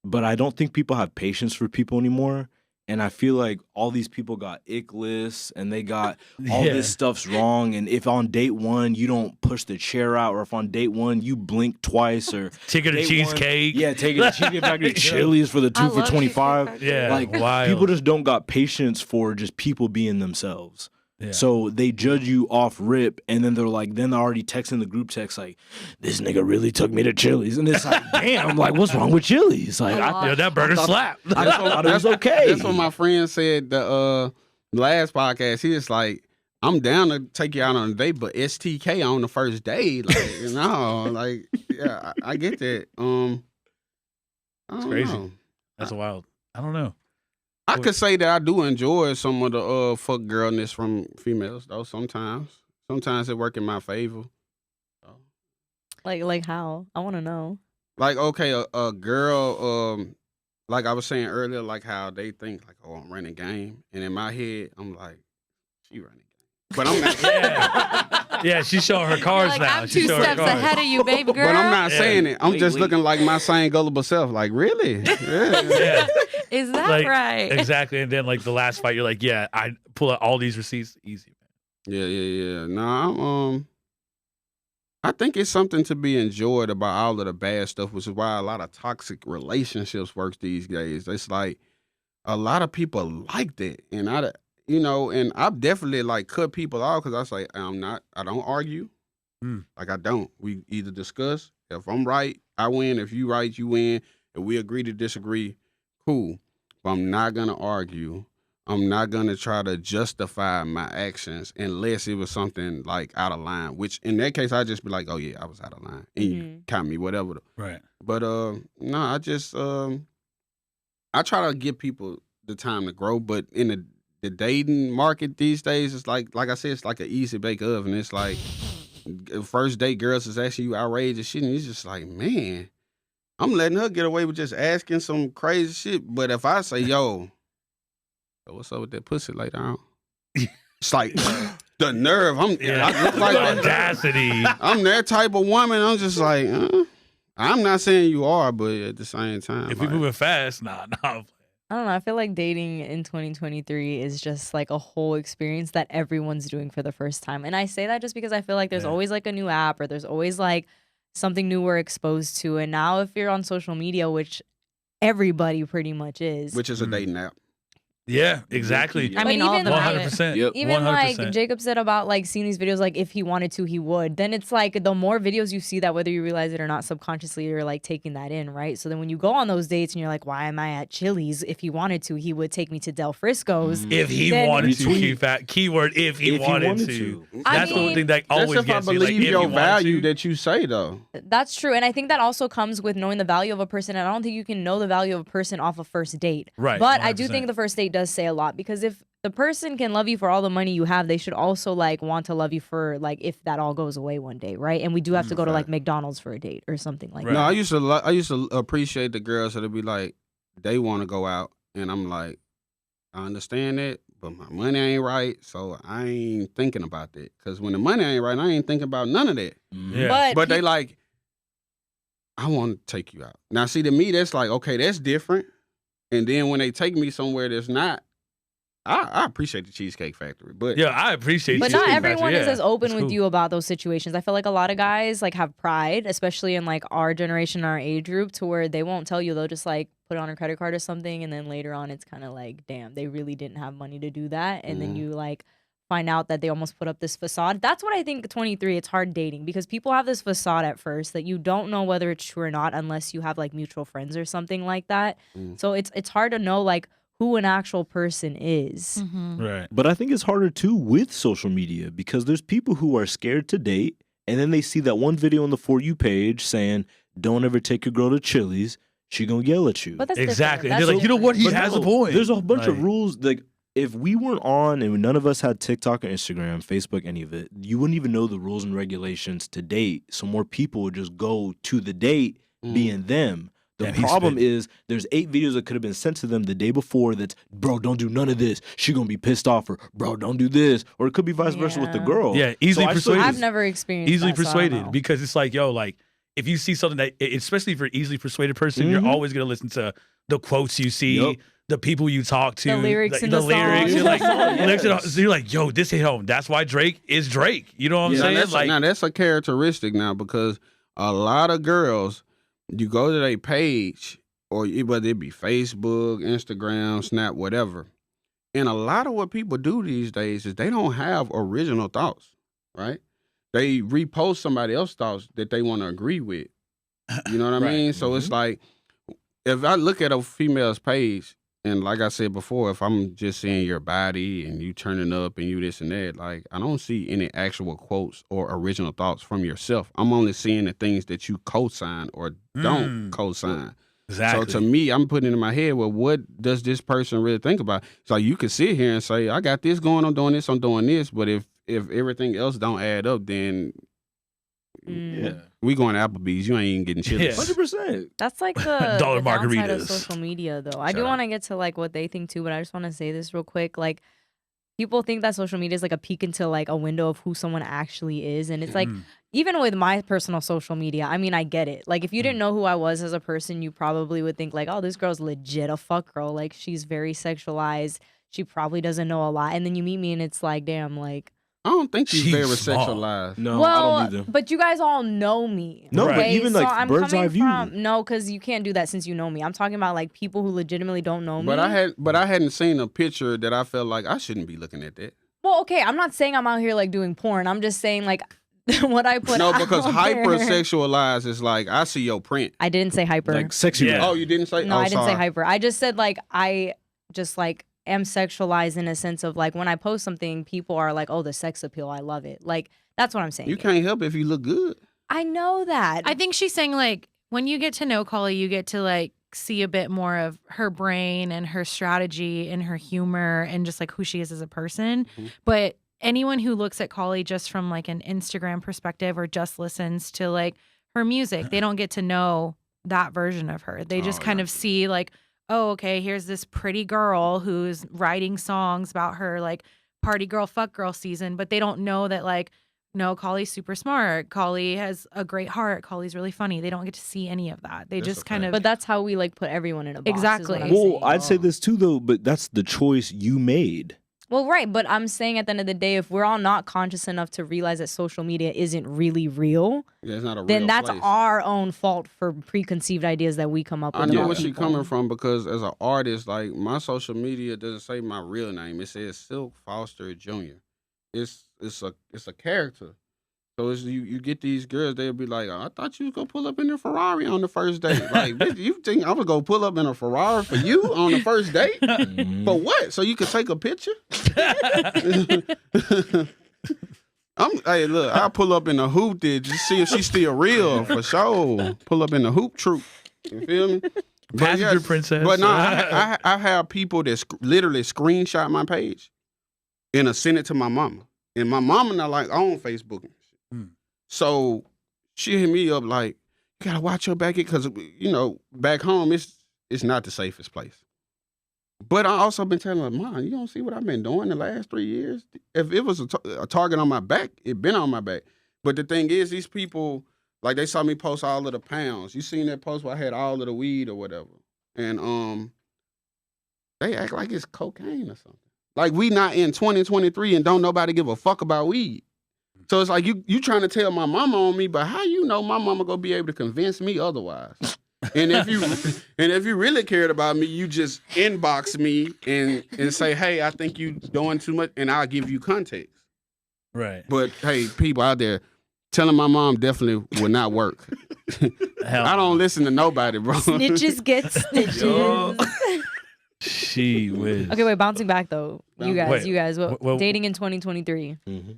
But I don't think people have patience for people anymore. And I feel like all these people got ick lists and they got all Yeah. this stuff's wrong. And if on date one you don't push the chair out, or if on date one you blink twice, or Chicken and date one- cheesecake. yeah, taking a cheesecake factory Chili's for the I 2 for love $25. Yeah. Like wild. people just don't got patience for just people being themselves. Yeah. So they judge you off rip, and then they're already texting the group text like, "This nigga really took me to Chili's," and it's like, damn, like what's wrong with Chili's? Like, Yo, that burger thought- slap. I thought it was okay. That's what my friend said the last podcast. He was like, I'm down to take you out on a date, but STK on the first date. Like, like, yeah, I get that. I don't It's crazy. know. That's wild. I don't know. I could say that I do enjoy some of the fuck girlness from females though. Sometimes it work in my favor. Like how? I want to know. Like, okay, a girl, like I was saying earlier, like how they think like, oh, I'm running game, and in my head, I'm like, she running game, but I'm not. Yeah. Yeah, she's showing her cards Like, now. I'm She's 2 showing her steps cards. ahead of you, baby girl. But I'm not Yeah. saying it. I'm just Wait. looking like my same gullible self. Like, really? Yeah. Yeah, Is that Like, right? exactly. And then like the last fight, you're like, yeah, I pull out all these receipts. Easy, man. Yeah. No, I think it's something to be enjoyed about all of the bad stuff, which is why a lot of toxic relationships works these days. It's like a lot of people like that, and and I've definitely like cut people off because I say I don't argue. Like I don't. We either discuss. If I'm right, I win. If you right, you win. If we agree to disagree, cool. But I'm not gonna argue. I'm not gonna try to justify my actions unless it was something like out of line. Which in that case, I just be like, oh yeah, I was out of line, and you caught me, whatever. Right. But no, I just I try to give people the time to grow. But in the dating market these days, it's like I said, it's like an easy bake oven. It's like first date girls is asking you outrageous shit, and it's just like, man, I'm letting her get away with just asking some crazy shit. But if I say, yo, so what's up with that pussy later on? It's like the nerve. I look like the audacity. I'm that type of woman. I'm just like, I'm not saying you are, but at the same time, If we like, moving fast, nah. I don't know. I feel like dating in 2023 is just like a whole experience that everyone's doing for the first time. And I say that just because I feel like there's Yeah. always like a new app or there's always like something new we're exposed to. And now if you're on social media, which everybody pretty much is, which is a dating app. Yeah, exactly. I mean, But all of even them One have hundred it. percent. Yep. Even like Jacob said about like seeing these videos, like if he wanted to, he would. Then it's like the more videos you see that, whether you realize it or not, subconsciously you're like taking that in, right? So then when you go on those dates and you're like, why am I at Chili's? If he wanted to, he would take me to Del Frisco's. If he Then- wanted to, Retweet. keyword if he wanted to. I That's the mean- one thing that That's always if I gets me. believe Like, if your he wanted value to, that you say though. That's true. And I think that also comes with knowing the value of a person. And I don't think you can know the value of a person off a first date. Right, But I do 100%. think the first date does say a lot, because if the person can love you for all the money you have, they should also like want to love you for like if that all goes away one day, right? And we do have to go to like McDonald's for a date or something like Right. No, that. I used to appreciate the girls that'd be like, they want to go out, and I'm like, I understand it, but my money ain't right, so I ain't thinking about that. Cause when the money ain't right, I ain't thinking about none of that. Yeah. But they like, I want to take you out. Now, see, to me, that's like, okay, that's different. And then when they take me somewhere that's not, I appreciate the Cheesecake Factory, but yeah, I appreciate. But you. not Factory, everyone is yeah. as open It's with cool. you about those situations. I feel like a lot of guys like have pride, especially in like our generation, our age group, to where they won't tell you. They'll just like put it on a credit card or something, and then later on, it's kind of like, damn, they really didn't have money to do that, and then you like find out that they almost put up this facade. That's what I think. 23, it's hard dating because people have this facade at first that you don't know whether it's true or not unless you have like mutual friends or something like that. So it's hard to know like who an actual person is. Mm-hmm. Right. But I think it's harder too with social media because there's people who are scared to date and then they see that one video on the For You page saying, don't ever take your girl to Chili's. She gonna yell at you. But that's Exactly. different. And they're like, you know what? He But has a no, point. There's a bunch of Like- rules. Like, if we weren't on and none of us had TikTok or Instagram, Facebook, any of it, you wouldn't even know the rules and regulations to date. So more people would just go to the date being them. The Damn, he's problem spitting. is there's 8 videos that could have been sent to them the day before that's, bro, don't do none of this. She gonna be pissed off, or bro, don't do this. Or it could be vice versa with the Yeah. girl. Yeah, easily I still persuaded. I've never experienced easily that, so I don't persuaded know. because it's like, yo, like if you see something that, especially if you're an easily persuaded person, Mhm. you're always gonna listen to the quotes you see, Yup. the people you talk to, The lyrics in the lyrics. song. You're like, Yes. lyrics in the- so you're like, yo, this hit home. That's why Drake is Drake. You know what I'm Yeah, saying? that's Like, now that's a characteristic now because a lot of girls, you go to their page or whether it be Facebook, Instagram, Snap, whatever, and a lot of what people do these days is they don't have original thoughts, right? They repost somebody else's thoughts that they want to agree with. You know what I Right. mean? So it's like if I look at a female's page, and like I said before, if I'm just seeing your body and you turning up and you this and that, like I don't see any actual quotes or original thoughts from yourself. I'm only seeing the things that you co-sign or don't co-sign. exactly. So to me, I'm putting in my head, well, what does this person really think about? So you could sit here and say, I got this going, I'm doing this, I'm doing this, but if everything else don't add up, then Yeah. we going to Applebee's. You ain't even getting Chili's. Yeah. 100%. That's like the, Dollar the downside of margaritas. social media, though. I Shut do up. want to get to like what they think too, but I just want to say this real quick. Like, people think that social media is like a peek into like a window of who someone actually is, and it's like Mm. even with my personal social media, I mean, I get it. Like, if you didn't know who I was as a person, you probably would think like, oh, this girl's legit a fuck girl. Like, she's very sexualized. She probably doesn't know a lot, and then you meet me, and it's like, damn, like. I don't think she's She's very small. sexualized. No, Well, I don't either. but you guys all know me. No, but okay? even, like, so I'm bird's coming eye view. From, no, because you can't do that since you know me. I'm talking about like people who legitimately don't know me. But I hadn't seen a picture that I felt like I shouldn't be looking at that. Well, okay, I'm not saying I'm out here like doing porn. I'm just saying like what I put. No, because out there. hypersexualized is like I see your print. I didn't say hyper. Like sexy. Yeah. rap. Oh, you didn't say? no, oh, I didn't sorry. say hyper. I just said like I just like am sexualized in a sense of like when I post something, people are like, oh, the sex appeal. I love it. Like that's what I'm saying. You can't help if you look good. I know that. I think she's saying like when you get to know Kali, you get to like see a bit more of her brain and her strategy and her humor and just like who she is as a person. Mhm. But anyone who looks at Kali just from like an Instagram perspective or just listens to like her music, they don't get to know that version of her. They just Oh, kind yeah. of see like, oh, okay, here's this pretty girl who's writing songs about her like party girl, fuck girl season, but they don't know that like, no, Kali's super smart. Kali has a great heart. Kali's really funny. They don't get to see any of that. They That's just a kind fact. of. but that's how we like put everyone in a box. is what Exactly. I'm Well, saying. I'd say this too, though, but that's the choice you made. Well, right, but I'm saying at the end of the day, if we're all not conscious enough to realize that social media isn't really real, Yeah, it's not a then real that's place. our own fault for preconceived ideas that we come up with. I know about where she people. coming from because as an artist, like my social media doesn't say my real name. It says Silk Foster Jr. It's a character. So it's, you get these girls, they'll be like, I thought you was gonna pull up in a Ferrari on the first date. Like, bitch, you think I'm gonna go pull up in a Ferrari for you on the first date? For what? So you can take a picture? Hey, look, I'll pull up in the hoop did just see if she's still real for sure. Pull up in the hoop troop. You feel me? Passenger princess. But no, I have people that literally screenshot my page and send it to my mama. And my mama not like on Facebook. So she hit me up like, you gotta watch your back because back home it's not the safest place. But I also been telling her, Mom, you don't see what I've been doing the last 3 years? If it was a target on my back, it been on my back. But the thing is, these people, like they saw me post all of the pounds. You seen that post where I had all of the weed or whatever. And they act like it's cocaine or something. Like we not in 2023 and don't nobody give a fuck about weed. So it's like you trying to tell my mama on me, but how you know my mama gonna be able to convince me otherwise? And if you really cared about me, you just inbox me and say, hey, I think you doing too much, and I'll give you context. Right. But hey, people out there, telling my mom definitely will not work. Hell I don't listen to nobody, bro. Snitches get stitches. She whiz. Okay, wait, bouncing back though. You guys, Well- dating in 2023. Mm-hmm.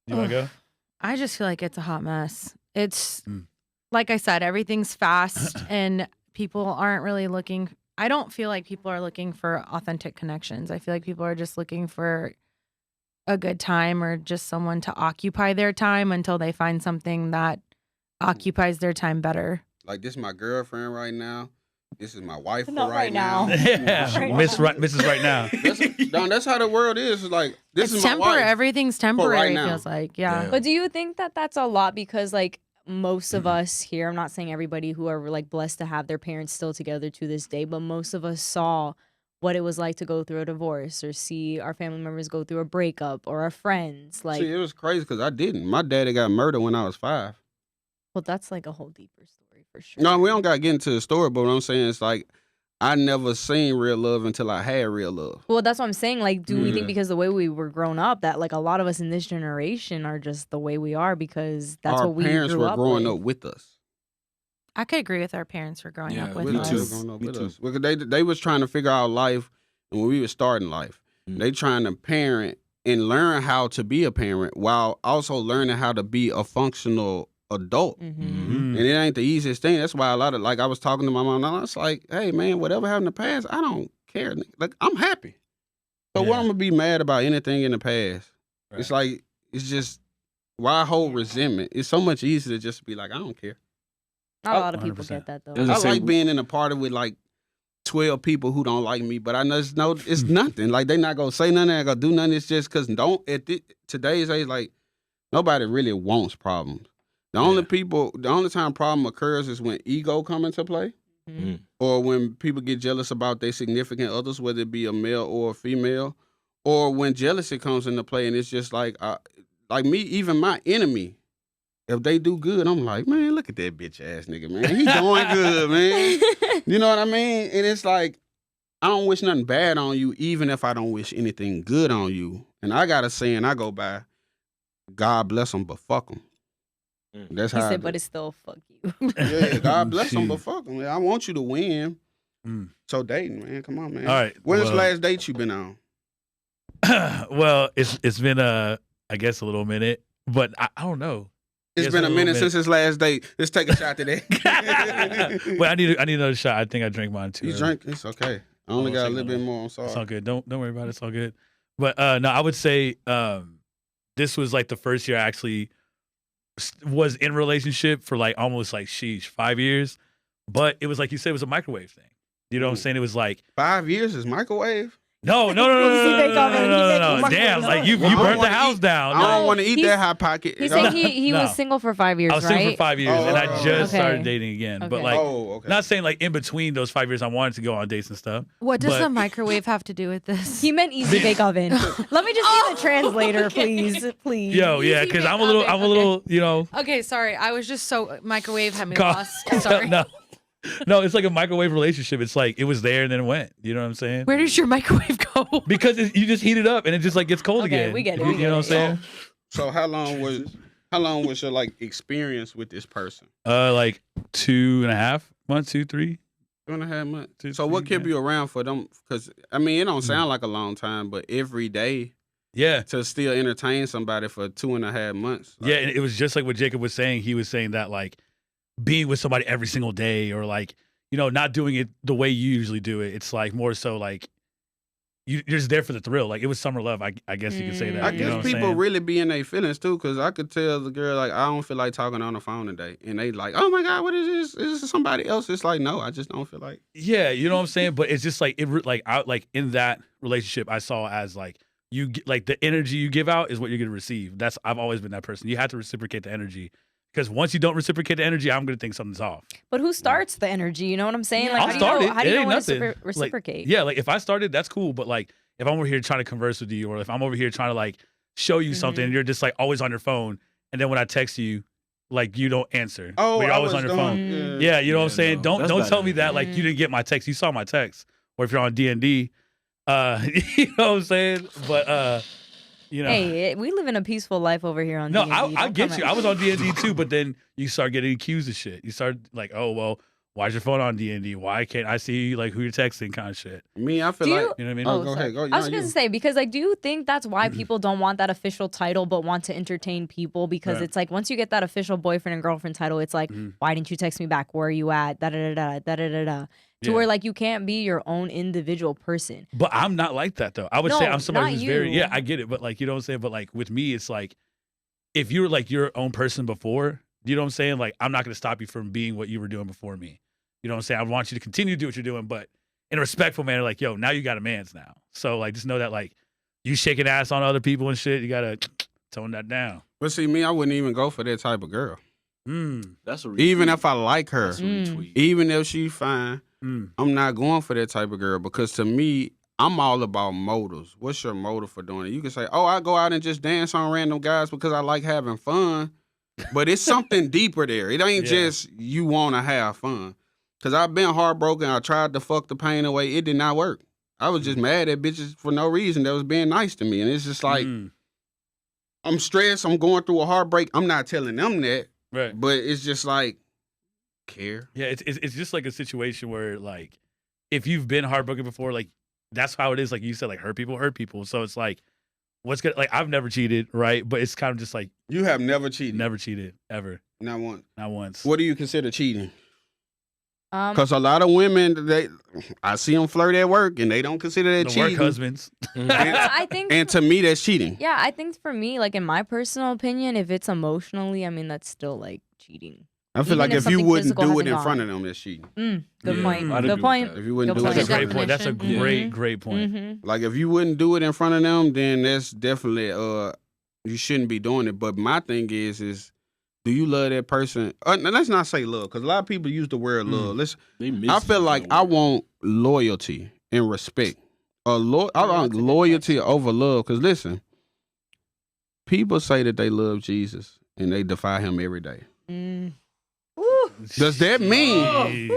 You want to go? I just feel like it's a hot mess. It's Mm. like I said, everything's fast and people aren't really looking. I don't feel like people are looking for authentic connections. I feel like people are just looking for a good time or just someone to occupy their time until they find something that occupies their time better. Like this is my girlfriend right now. This is my wife for Not right right now. now. Yeah. Mrs. Right now. That's how the world is. It's like this It's is my temporary. wife. Everything's temporary. right It now. feels like, yeah. Yeah. But do you think that that's a lot because like most of us here, I'm not saying everybody who are like blessed to have their parents still together to this day, but most of us saw what it was like to go through a divorce or see our family members go through a breakup or our friends. Like, See, it was crazy because I didn't. My daddy got murdered when I was 5. well, that's like a whole deeper story for sure. No, we don't got to get into the story, but what I'm saying is like I never seen real love until I had real love. Well, that's what I'm saying. Like, do we Yeah. think because the way we were grown up that like a lot of us in this generation are just the way we are because that's Our what we parents grew were up growing with. up with us. I could agree with our parents for growing Yeah, up with me They us. too. were growing up Me with too. us. Because they was trying to figure out life when we were starting life. Mm. They trying to parent and learn how to be a parent while also learning how to be a functional adult. Mm-hmm. Mm. And it ain't the easiest thing. That's why a lot of, like, I was talking to my mom, and I was like, hey, man, whatever happened in the past, I don't care. Like, I'm happy. So what Yeah. I'm going to be mad about anything in the past? It's like, it's just, why hold resentment? It's so much easier to just be like, I don't care. Not a lot of people 100%. get that though. There's I I say- like being in a party with, like, 12 people who don't like me, but I know it's nothing. Like, they not going to say nothing, they not going to do nothing. It's just because today's age, like, nobody really wants problems. The only time problem occurs is when ego come into play, Mhm. or when people get jealous about their significant others, whether it be a male or a female, or when jealousy comes into play, and it's just like me, even my enemy, if they do good, I'm like, man, look at that bitch ass nigga, man, he doing good, man. You know what I mean? And it's like, I don't wish nothing bad on you, even if I don't wish anything good on you. And I got a saying I go by, God bless them, but fuck them. That's He how I said, do. but it's still fuck you. Yeah, God bless them, but Shoot. fuck them. I want you to win. Mm. So dating, man, come on, man. All right. When's the well- last date you been on? Well, it's been I guess a little minute, but I don't know. It's Yes, been a a little minute bit. since his last date. Let's take a shot today. Well, I need another shot. I think I drank mine too. You early. drank? It's okay. I only I'll got a take little another bit more. I'm sorry. It's all good. Don't worry about it. It's all good. But no, I would say this was like the first year I actually was in a relationship for like almost like 5 years. But it was like you said, it was a microwave thing. You know what I'm Ooh. saying? It was like 5 years is microwave. Bake Oven. No. Damn, like you I burnt the wanna house eat- down. I don't No, want to eat he's- that hot pocket. He's No. saying he No. was single for 5 years, I was right? single for 5 years, and I Oh, just started okay. dating again. But Okay. like, Oh, okay. not saying like in between those 5 years, I wanted to go on dates and stuff. What does But- the microwave have to do with this? He meant Easy Bake Oven. Let me just be the translator, please. Please. Yo, yeah, Easy because bake I'm a little, oven, I'm a little, you know. Okay, sorry. I was just so microwave had me Call- lost. Sorry. no, it's like a microwave relationship. It's like it was there and then it went. You know what I'm saying? Where does your microwave go? Because you just heat it up and it just like gets cold Okay, again. we get it, You, we you get know it. what I'm saying? So how long was your like experience with this person? Like 2.5 months, 2-3. 2.5 months. Two, So what three, kept you around for them? Because I mean, it don't sound like a long time, but every day Yeah. to still entertain somebody for 2.5 months. Yeah, and it was just like what Jacob was saying. He was saying that like being with somebody every single day or like, you know, not doing it the way you usually do it. It's like more so like you're just there for the thrill. Like it was summer love. I guess you could say that. I you guess know what I'm people saying? really be in their feelings too, because I could tell the girl like I don't feel like talking on the phone today, and they like, oh my god, what is this? Is this somebody else? It's like no, I just don't feel like. Yeah, you know what I'm saying? But it's just like like in that relationship I saw as like like the energy you give out is what you're gonna receive. I've always been that person. You have to reciprocate the energy. Because once you don't reciprocate the energy, I'm gonna think something's off. But who starts the energy? You know what I'm saying? Like, I'll how start do you it. know, how It do you know ain't when nothing. to Like, reciprocate? Yeah, like if I started, that's cool. But like if I'm over here trying to converse with you, or if I'm over here trying to like show you something, and you're just like always on your phone, and then when I text you, like you don't answer. Oh, but you're I always was on your phone. doing- Yeah, you know what I'm Yeah, saying? no, Don't that's tell bad. me that like you didn't get my text. You saw my text. Or if you're on D&D, you know what I'm saying? But you know. Hey, we live in a peaceful life over here on No, D&D. I Don't get come you. at I was me. on D&D too, but then you start getting accused of shit. You start like, oh well, why's your phone on D&D? Why can't I see like who you're texting kind of shit? Me, I feel Do like. you- You know what I mean? Oh, go sorry. ahead. Go. I was no, going to you. say, because I do think that's why people don't want that official title, but want to entertain people, because Right. it's like once you get that official boyfriend and girlfriend title, it's like, Mhm. why didn't you text me back? Where are you at? Da da da da da da da. To Yeah. where like you can't be your own individual person. But I'm not like that though. I would say No, I'm somebody not who's very you. yeah, I get it. But like you know what I'm saying? But like with me, it's like if you're like your own person before, you know what I'm saying? Like I'm not gonna stop you from being what you were doing before me. You know what I'm saying? I want you to continue to do what you're doing, but in a respectful manner, like, yo, now you got a man's now. So like just know that like you shaking ass on other people and shit, you gotta tone that down. But see, me, I wouldn't even go for that type of girl. That's a retweet. Even if I like her, That's a Mm. retweet. even if she fine, Mm. I'm not going for that type of girl because to me, I'm all about motives. What's your motive for doing it? You can say, oh, I go out and just dance on random guys because I like having fun. But it's something deeper there. It ain't Yeah. just you want to have fun. Because I've been heartbroken. I tried to fuck the pain away. It did not work. I was just mad at bitches for no reason that was being nice to me. And it's just like, Mm. I'm stressed. I'm going through a heartbreak. I'm not telling them that. Right. But it's just like, care. Yeah, it's just like a situation where like if you've been heartbroken before, like that's how it is. Like you said, like hurt people. So it's like what's good? Like I've never cheated, right? But it's kind of just like You have never cheated. never cheated ever, Not once. not once. What do you consider cheating? Because Because a lot of women, I see them flirt at work and they don't consider that The cheating. work husbands. I think And to me, that's cheating. yeah, I think for me, like in my personal opinion, if it's emotionally, I mean that's still like cheating. I feel Even like if if you something wouldn't physical do it hasn't in gone. front of them, that's cheating. Good Yeah, point. I'd Good agree with point. that. If you wouldn't Good do it, That's point. a in great front point. That's a Definition. great, Mhm. great point. Mm-hmm. like if you wouldn't do it in front of them, then that's definitely you shouldn't be doing it. But my thing is do you love that person? Now let's not say love, because a lot of people use the word love. I feel like I want loyalty and respect. I want loyalty over love. Because listen, people say that they love Jesus and they defy him every day. Does that mean? Jeez.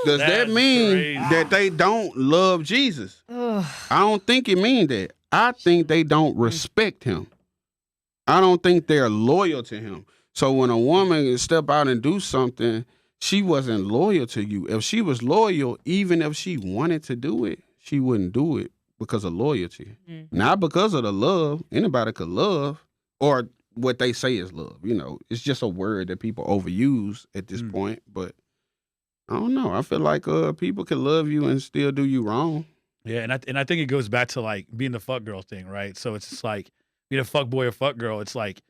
Does that That's mean crazy. that they don't love Jesus? I don't think it means that. I think they don't respect him. I don't think they're loyal to him. So when a woman step out and do something, she wasn't loyal to you. If she was loyal, even if she wanted to do it, she wouldn't do it because of loyalty. Not because of the love. Anybody could love or what they say is love. You know, it's just a word that people overuse at this point. But I don't know. I feel like people can love you and still do you wrong. Yeah, and I think it goes back to like being the fuck girl thing, right? So it's just like being a fuck boy or fuck girl. It's like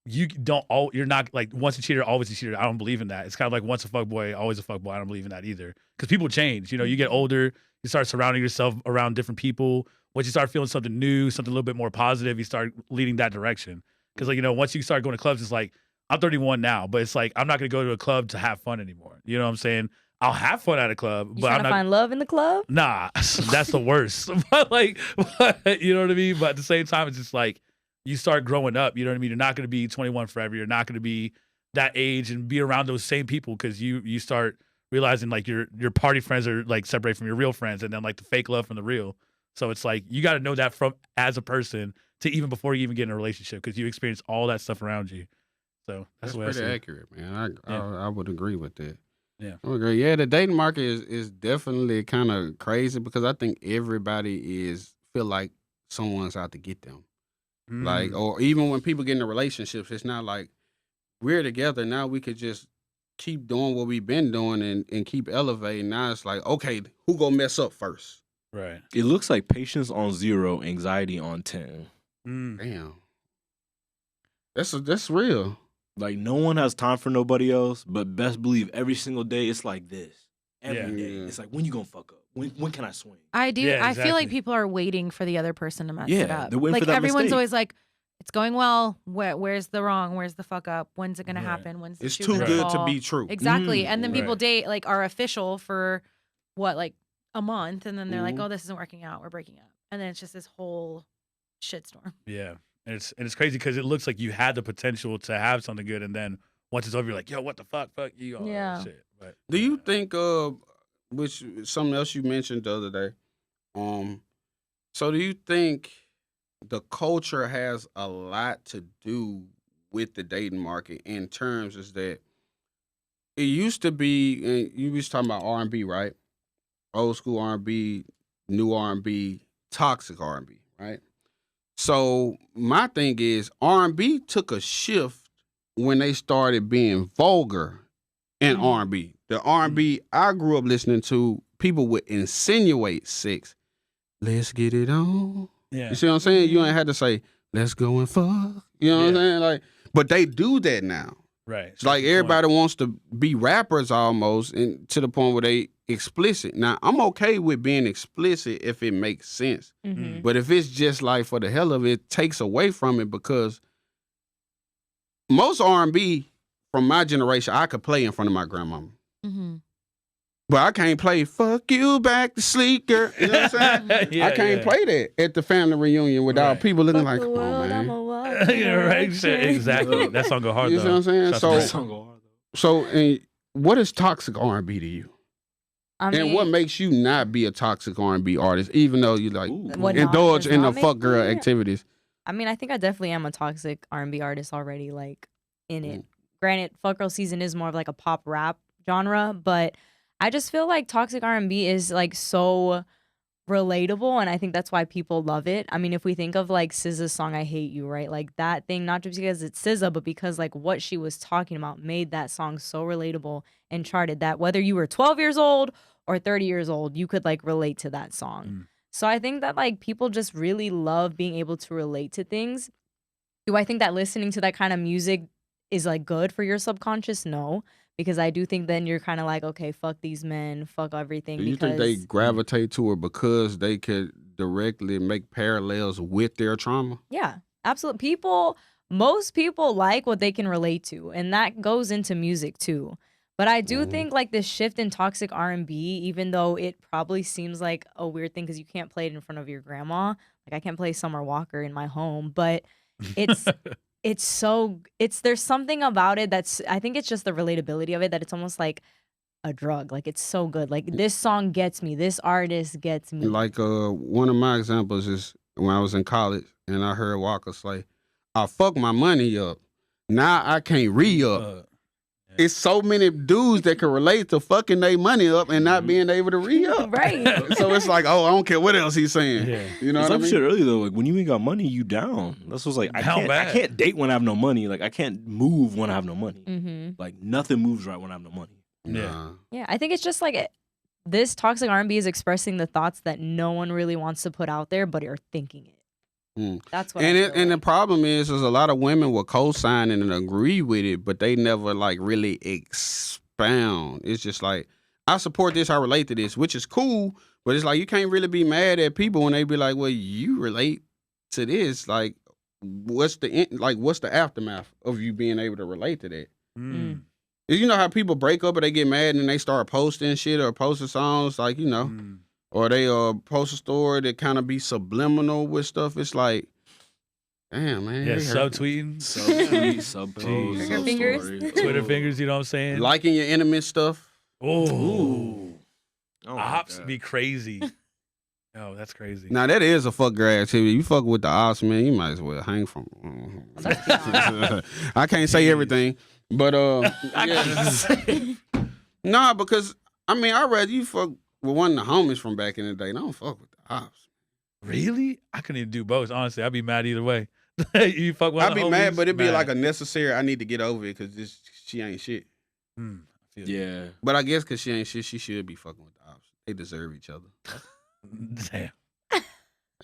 you don't you're not like once a cheater, always a cheater. I don't believe in that. It's kind of like once a fuckboy, always a fuckboy. I don't believe in that either. Because people change. You know, you get older, you start surrounding yourself around different people. Once you start feeling something new, something a little bit more positive, you start leading that direction. Because like, you know, once you start going to clubs, it's like I'm 31 now, but it's like I'm not gonna go to a club to have fun anymore. You know what I'm saying? I'll have fun at a club, You but trying I'm to not. find love in the club? Nah, that's the worst. But you know what I mean? But at the same time, it's just like you start growing up. You know what I mean? You're not going to be 21 forever. You're not going to be that age and be around those same people because you start realizing like your party friends are like separate from your real friends, and then like the fake love from the real. So it's like you got to know that from as a person to even before you even get in a relationship because you experience all that stuff around you. So That's the way I pretty see it. accurate, man. Yeah. I would agree with that. Yeah. I would agree. Yeah, the dating market is definitely kind of crazy because I think everybody feel like someone's out to get them. Like, Mm. or even when people get into relationships, it's not like we're together now. We could just keep doing what we've been doing and keep elevating. Now it's like, okay, who gonna mess up first? Right. It looks like patience on 0, anxiety on 10. Mm. Damn, that's real. Like no one has time for nobody else, but best believe every single day it's like this. Every Yeah. day. Yeah. It's like when you gonna fuck up? When can I swing? I do. Yeah, I feel like exactly. people are waiting for the other person to mess it Yeah, up. they're waiting Like for that everyone's mistake. always like, "It's going well. Where's the wrong? Where's the fuck up? When's it gonna Right. happen? When's the It's shoe too gonna good to fall?" be true. Exactly. Mm, And then people right. date like are official for what like a month, and then they're like, Mhm. "Oh, this isn't working out. We're breaking up," and then it's just this whole shitstorm. Yeah, and it's crazy because it looks like you had the potential to have something good, and then once it's over, you're like, yo, what the fuck you, all Yeah. that shit. But Do you yeah. think which something else you mentioned the other day? So do you think the culture has a lot to do with the dating market in terms is that it used to be and you was talking about R&B, right? Old school R&B, new R&B, toxic R&B, right? So my thing is R&B took a shift when they started being vulgar in Mhm. R&B. The R&B I grew up listening to, people would insinuate sex. Let's get it on. Yeah. You see what I'm saying? You ain't had to say, let's go and fuck. You know what I'm Yeah. saying? Like, but they do that now. Right. It's like everybody wants to be rappers almost, and to the point where they explicit. Now, I'm okay with being explicit if it makes sense. Mm-hmm. But if it's just like for the hell of it, it takes away from it because most R&B from my generation, I could play in front of my grandmama. Mm-hmm. But I can't play "Fuck You Back to Sleep, Girl." You know what I'm saying? Yeah, I can't play that at the family reunion without Right. people looking Fuck like, the "Come on, world, man." I'ma walk in Yeah, right. direction. Exactly. That song go hard You though. see what I'm saying? Shout out to So- that That song. song go hard though. So, and what is toxic R&B to you? I mean, And what makes you not be a toxic R&B artist, even though you like Ooh. What not- indulge does in the not make fuck girl me- activities? I mean, I think I definitely am a toxic R&B artist already, like in it. Mm. Granted, Fuck Girl Season is more of like a pop rap genre, but I just feel like toxic R&B is like so relatable, and I think that's why people love it. I mean, if we think of like SZA's song "I Hate You," right? Like that thing, not just because it's SZA, but because like what she was talking about made that song so relatable and charted that whether you were 12 years old or 30 years old, you could like relate to that song. Mm. So I think that like people just really love being able to relate to things. Do I think that listening to that kind of music is like good for your subconscious? No, because I do think then you're kind of like, okay, fuck these men, fuck everything. Do you because think they gravitate to her because they could directly make parallels with their trauma? Yeah, absolutely. Most people like what they can relate to, and that goes into music too. But I do Mhm. think like this shift in toxic R&B, even though it probably seems like a weird thing because you can't play it in front of your grandma. Like I can't play Summer Walker in my home, but it's there's something about it that's, I think it's just the relatability of it, that it's almost like a drug. Like it's so good. Like this song gets me. This artist gets me. Like one of my examples is when I was in college and I heard Walker say, "I fucked my money up. Now I can't re-up." It's so many dudes that can relate to fucking their money up and not being able to re-up. Right. So it's like, oh, I don't care what else he's saying. Yeah. You know It's what I like mean? shit earlier though. Like when you ain't got money, you down. That's what's like. I Down can't bad. date when I have no money. Like I can't move when I have no money. Mm-hmm. Like nothing moves right when I have no money. Nah. Yeah, I think it's just like this toxic R&B is expressing the thoughts that no one really wants to put out there, but are thinking it. That's what. And I feel and the like. problem is a lot of women will co-sign and agree with it, but they never like really expound. It's just like, I support this, I relate to this, which is cool, but it's like you can't really be mad at people when they be like, well, you relate to this. Like, what's the aftermath of you being able to relate to that? Mm. You know how people break up or they get mad and they start posting shit or posting songs, like, you know, Mm. or they post a story that kind of be subliminal with stuff. It's like, damn, man. Yeah, they hurt. subtweeting, Subtweet, subpose, Jeez. Trigger fingers. sub-story. Twitter fingers. You know what I'm saying? Liking your intimate stuff. Oh, Ooh. I don't like ops that. be crazy. Oh, that's crazy. Now that is a fuck girl activity. You fuck with the ops, man, you might as well hang from. I can't say everything, but yeah. Nah, because I mean, I'd rather you fuck with one of the homies from back in the day. Don't fuck with the ops. Really? I couldn't even do both. Honestly, I'd be mad either way. You fuck with I'd the be mad, homies? but it'd be Mad. like a necessary. I need to get over it because she ain't shit. I feel you. Yeah. But I guess because she ain't shit, she should be fucking with the ops. They deserve each other. Damn.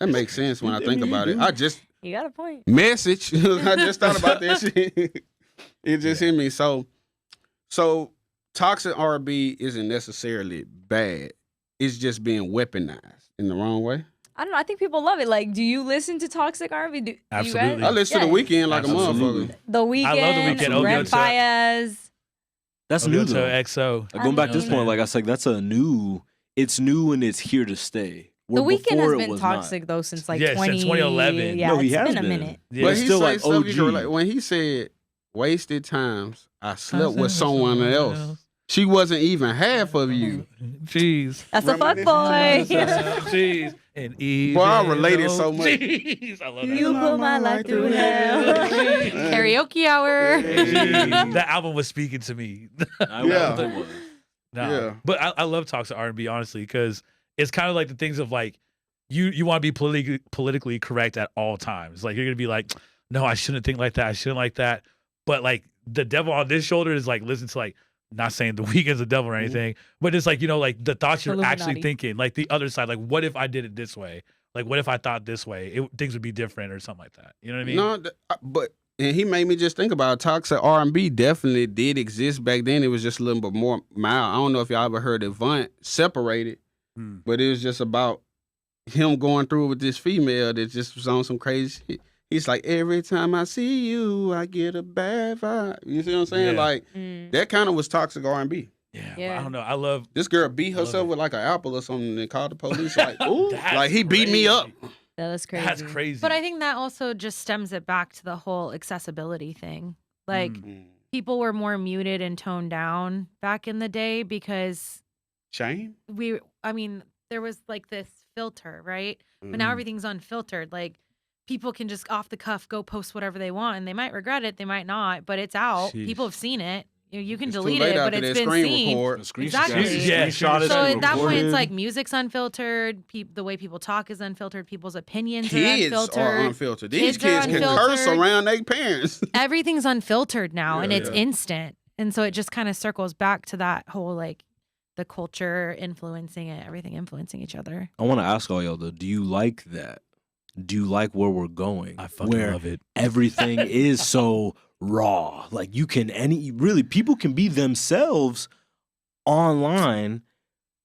That makes sense when I think about it. I just You got a point. message. I just thought about that shit. It just hit me. So toxic R&B isn't necessarily bad. It's just being weaponized in the wrong way. I don't know. I think people love it. Like, do you listen to Toxic R&B? Do you guys? Absolutely. I listen to Yeah. The Weeknd like Absolutely. a motherfucker. The Weeknd, Weeknd, Brent OVO. Baez. That's I'll new go to though. XO. Like, going back to this I know. point, like I said, that's it's new and it's here to stay. The Where Weeknd before has it been was toxic though since like Yeah, since 2011. Yeah, No, he it's has been a been. minute. Yeah. But It's he still say like stuff you can OG. relate. When he said wasted times, I slept with someone else. She wasn't even half of you. Jeez. That's a fuck Reminiscing boy. Jeez. And even Boy, I related though- so much. Jeez. I love that. You put my life through hell. Karaoke hour. Jeez. That album was speaking to me. I Yeah. think it was. No. Yeah. But I love toxic R&B, honestly, because it's kind of like the things of like, you want to be politically correct at all times. Like, you're going to be like, no, I shouldn't think like that. I shouldn't like that. But like, the devil on this shoulder is like, listen to like, not saying the Weeknd's a devil or anything, but it's like, you know, like the thoughts you're actually Illuminati. thinking, like the other side, like, what if I did it this way? Like, what if I thought this way? Things would be different or something like that. You know what I mean? No, but and he made me just think about toxic R&B definitely did exist back then. It was just a little bit more mild. I don't know if y'all ever heard Avant Separated, Hmm. but it was just about him going through with this female that just was on some crazy shit. He's like, every time I see you, I get a bad vibe. You see what I'm saying? Yeah. Like, Mm. that kind of was toxic R&B. Yeah, but Yeah. I don't know. I love This girl beat love herself it. with like an apple or something and called the police. Like, ooh, That's like he beat me up. crazy. That's crazy. That's crazy. But I think that also just stems it back to the whole accessibility thing. Like, Mm. people were more muted and toned down back in the day because Shame? there was like this filter, right? But now Mm. everything's unfiltered. Like, people can just off the cuff go post whatever they want, and they might regret it, they might not, but it's out. Sheesh. People have seen it. You can It's too delete late it, but after it's that been screen seen. record. Exactly. Yeah, Screenshot it, So and at that point, it's record like it. music's unfiltered. The way people talk is unfiltered. People's opinions Kids are are unfiltered. unfiltered. These Kids are kids can curse unfiltered. around their parents. Everything's unfiltered now, and Yeah. it's instant. And so it just kind of circles back to that whole like the culture influencing it, everything influencing each other. I want to ask all y'all though, do you like that? Do you like where we're going? I fucking where love it. everything is so raw. Like you can people can be themselves online.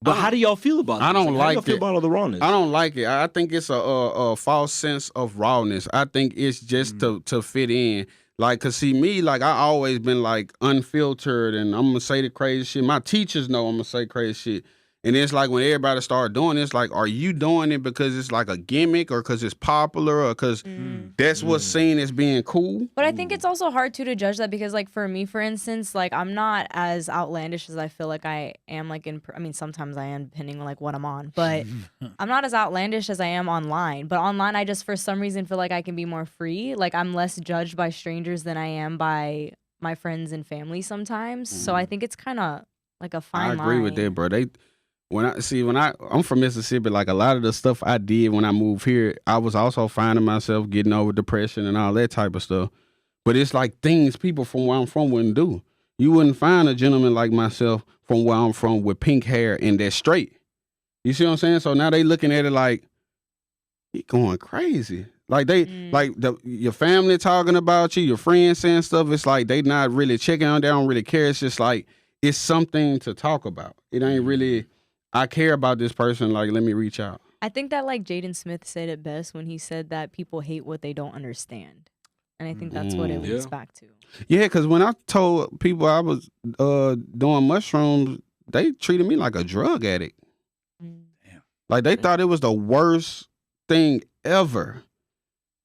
But how do y'all feel about this? I don't How do like y'all feel it. about all the rawness? I don't like it. I think it's a false sense of rawness. I think it's just to fit in. Like, cause see me, like I always been like unfiltered, and I'm gonna say the crazy shit. My teachers know I'm gonna say crazy shit. And it's like when everybody start doing it, it's like, are you doing it because it's like a gimmick or because it's popular or because that's what's seen as being cool? But I think it's also hard too to judge that because, like, for me, for instance, like I'm not as outlandish as I feel like I am. Like I mean, sometimes I am, depending on like what I'm on. But I'm not as outlandish as I am online. But online, I just for some reason feel like I can be more free. Like I'm less judged by strangers than I am by my friends and family sometimes. So I think it's kind of like a fine line. I agree with that, bro. I'm from Mississippi, like a lot of the stuff I did when I moved here, I was also finding myself getting over depression and all that type of stuff. But it's like things people from where I'm from wouldn't do. You wouldn't find a gentleman like myself from where I'm from with pink hair and that's straight. You see what I'm saying? So now they looking at it like, he going crazy. Like your family talking about you, your friends saying stuff. It's like they not really checking on. They don't really care. It's just like it's something to talk about. It ain't really. I care about this person. Like, let me reach out. I think that like Jaden Smith said it best when he said that people hate what they don't understand, and I think that's what it leads back to. Yeah, because when I told people I was doing mushrooms, they treated me like a drug addict. Damn. Like they thought it was the worst thing ever.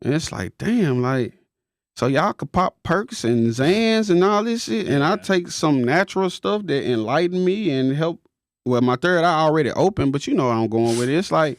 And it's like, damn, like, so y'all could pop perks and Zans and all this shit, and I take some natural stuff that enlighten me and help. Well, my third eye already open, but you know where I'm going with it. It's like,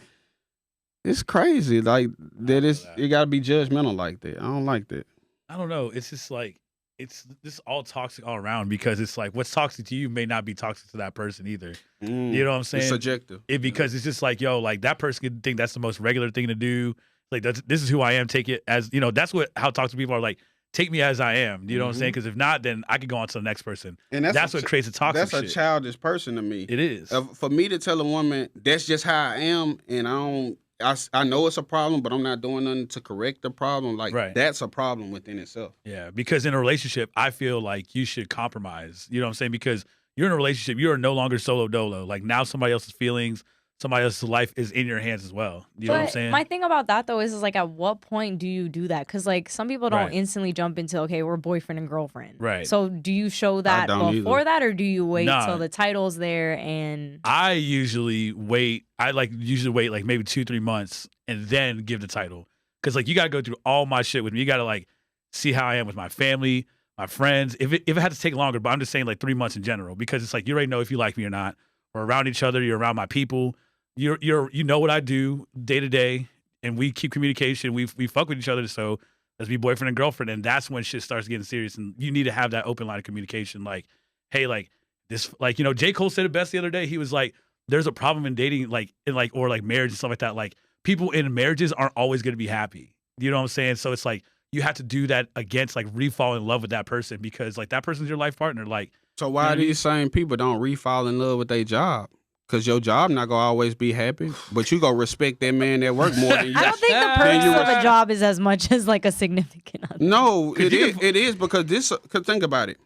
it's crazy. Like, it got to be judgmental like that. I don't like that. I don't know. It's just like, it's this all toxic all around because it's like what's toxic to you may not be toxic to that person either. You know what I'm saying? It's subjective. Because it's just like, yo, like that person could think that's the most regular thing to do. Like, this is who I am. Take it as, you know, that's how toxic people are like. Take me as I am. You know what I'm saying? Because if not, then I could go on to the next person. And that's what creates a toxic shit. That's a childish person to me. It is. For me to tell a woman, that's just how I am, and I know it's a problem, but I'm not doing nothing to correct the problem. Like, that's a problem within itself. Yeah, because in a relationship, I feel like you should compromise. You know what I'm saying? Because you're in a relationship, you are no longer solo dolo. Like, now somebody else's feelings, somebody else's life is in your hands as well. You know what I'm saying? My thing about that though is like, at what point do you do that? Because like some people don't instantly jump into, okay, we're boyfriend and girlfriend. Right. So do you show that before that, or do you wait till the title's there? And I usually wait. I usually wait like maybe 2-3 months and then give the title. Because like you got to go through all my shit with me. You got to like see how I am with my family, my friends. If it had to take longer, but I'm just saying like 3 months in general, because it's like you already know if you like me or not. We're around each other. You're around my people. You know what I do day to day, and we keep communication. We fuck with each other, so let's be boyfriend and girlfriend. And that's when shit starts getting serious, and you need to have that open line of communication. Like, hey, like this, like, you know, J. Cole said it best the other day. He was like, "There's a problem in dating, like or marriage and stuff like that. Like, people in marriages aren't always going to be happy. You know what I'm saying? So it's like you have to do that against like re-fall in love with that person because like that person's your life partner. Like, so why these same people don't re-fall in love with their job? Because your job not going to always be happy, but you going to respect that man at work more than you. I don't think the purpose of a job is as much as like a significant other. No, it is because think about it.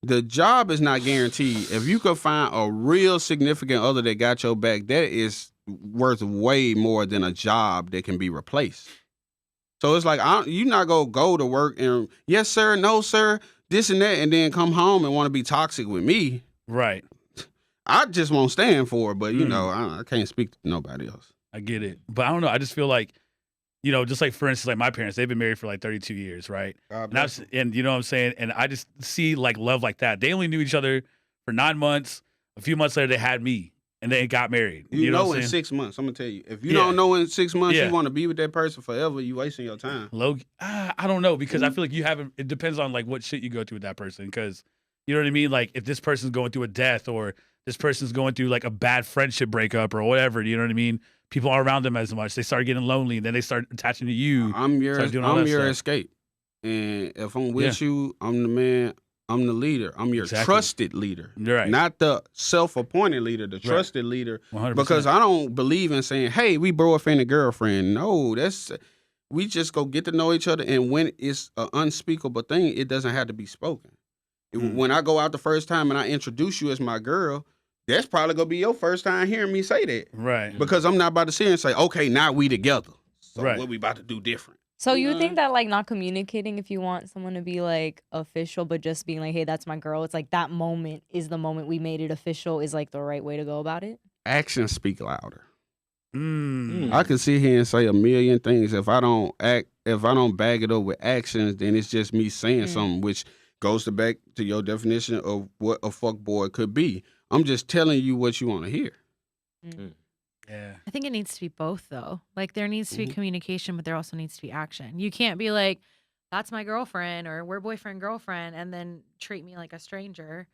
The job is not guaranteed. If you could find a real significant other that got your back, that is worth way more than a job that can be replaced. So it's like, you're not going to go to work and, yes, sir, no, sir, this and that, and then come home and want to be toxic with me. Right. I just won't stand for it, but, you know, I can't speak to nobody else. I get it. But I don't know. I just feel like, you know, just like, for instance, like my parents, they've been married for like 32 years, right? And you know what I'm saying? And I just see like love like that. They only knew each other for 9 months. A few months later, they had me, and they got married. You know in 6 months, I'm going to tell you. If you don't know in 6 months you want to be with that person forever, you wasting your time. I don't know, because I feel like it depends on like what shit you go through with that person, because, you know what I mean? Like if this person's going through a death or this person's going through like a bad friendship breakup or whatever, you know what I mean? People aren't around them as much. They start getting lonely, and then they start attaching to you. I'm your escape. And if I'm with you, I'm the man. I'm the leader. I'm your trusted leader. Right. Not the self-appointed leader, the trusted leader. 100%. Because I don't believe in saying, hey, we boyfriend and girlfriend. No, we just go get to know each other. And when it's an unspeakable thing, it doesn't have to be spoken. When I go out the first time and I introduce you as my girl, that's probably going to be your first time hearing me say that. Right. Because I'm not about to sit here and say, okay, now we together. So what we about to do different? So you think that like not communicating, if you want someone to be like official, but just being like, hey, that's my girl, it's like that moment is the moment we made it official is like the right way to go about it? Actions speak louder. I can sit here and say a million things. If I don't bag it up with actions, then it's just me saying something, which goes back to your definition of what a fuckboy could be. I'm just telling you what you want to hear. Yeah. I think it needs to be both, though. Like, there needs to be communication, but there also needs to be action. You can't be like, that's my girlfriend, or we're boyfriend, girlfriend, and then treat me like a stranger.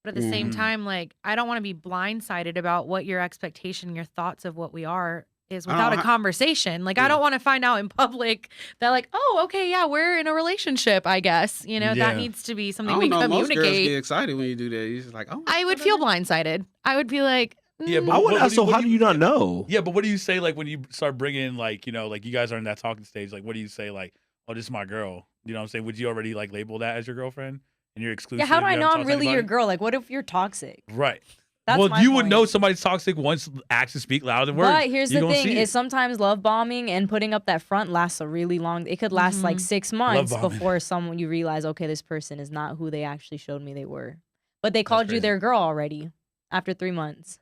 But at the same time, like, I don't want to be blindsided about what your expectation, your thoughts of what we are is without a conversation. Like, I don't want to find out in public that, like, oh, okay, yeah, we're in a relationship, I guess. You know, that needs to be something we communicate. Most girls get excited when you do that. You're just like, oh. I would feel blindsided. I would be like, Yeah, but I would what ask, so how do you not know? Yeah, but what do you say like when you start bringing like like you guys are in that talking stage? Like, what do you say like, oh, this is my girl? You know what I'm saying? Would you already like label that as your girlfriend and you're exclusive? Yeah, how do you I know haven't I'm talked to really your anybody? girl? Like, what if you're toxic? Right. That's well, my you would point. know somebody's toxic once actions speak louder than words. But here's You the gonna thing: see is it. sometimes love bombing and putting up that front lasts a really long. It could last like 6 months bombing. before someone you realize, okay, this person is not who they actually showed me they were. But they called you crazy. their girl already after 3 months.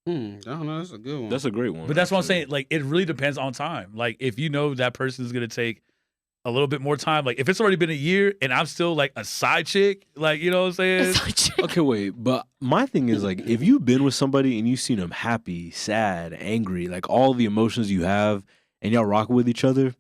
I don't know. That's a good one. That's a great one. But that's what I'm actually. saying. Like, it really depends on time. Like, if you know that person is gonna take a little bit more time, like if it's already been a year and I'm still like a side chick, like you know what I'm saying? Okay, wait, but my thing is like if you've been with somebody and you've seen them happy, sad, angry, like all the emotions you have, and y'all rock with each other,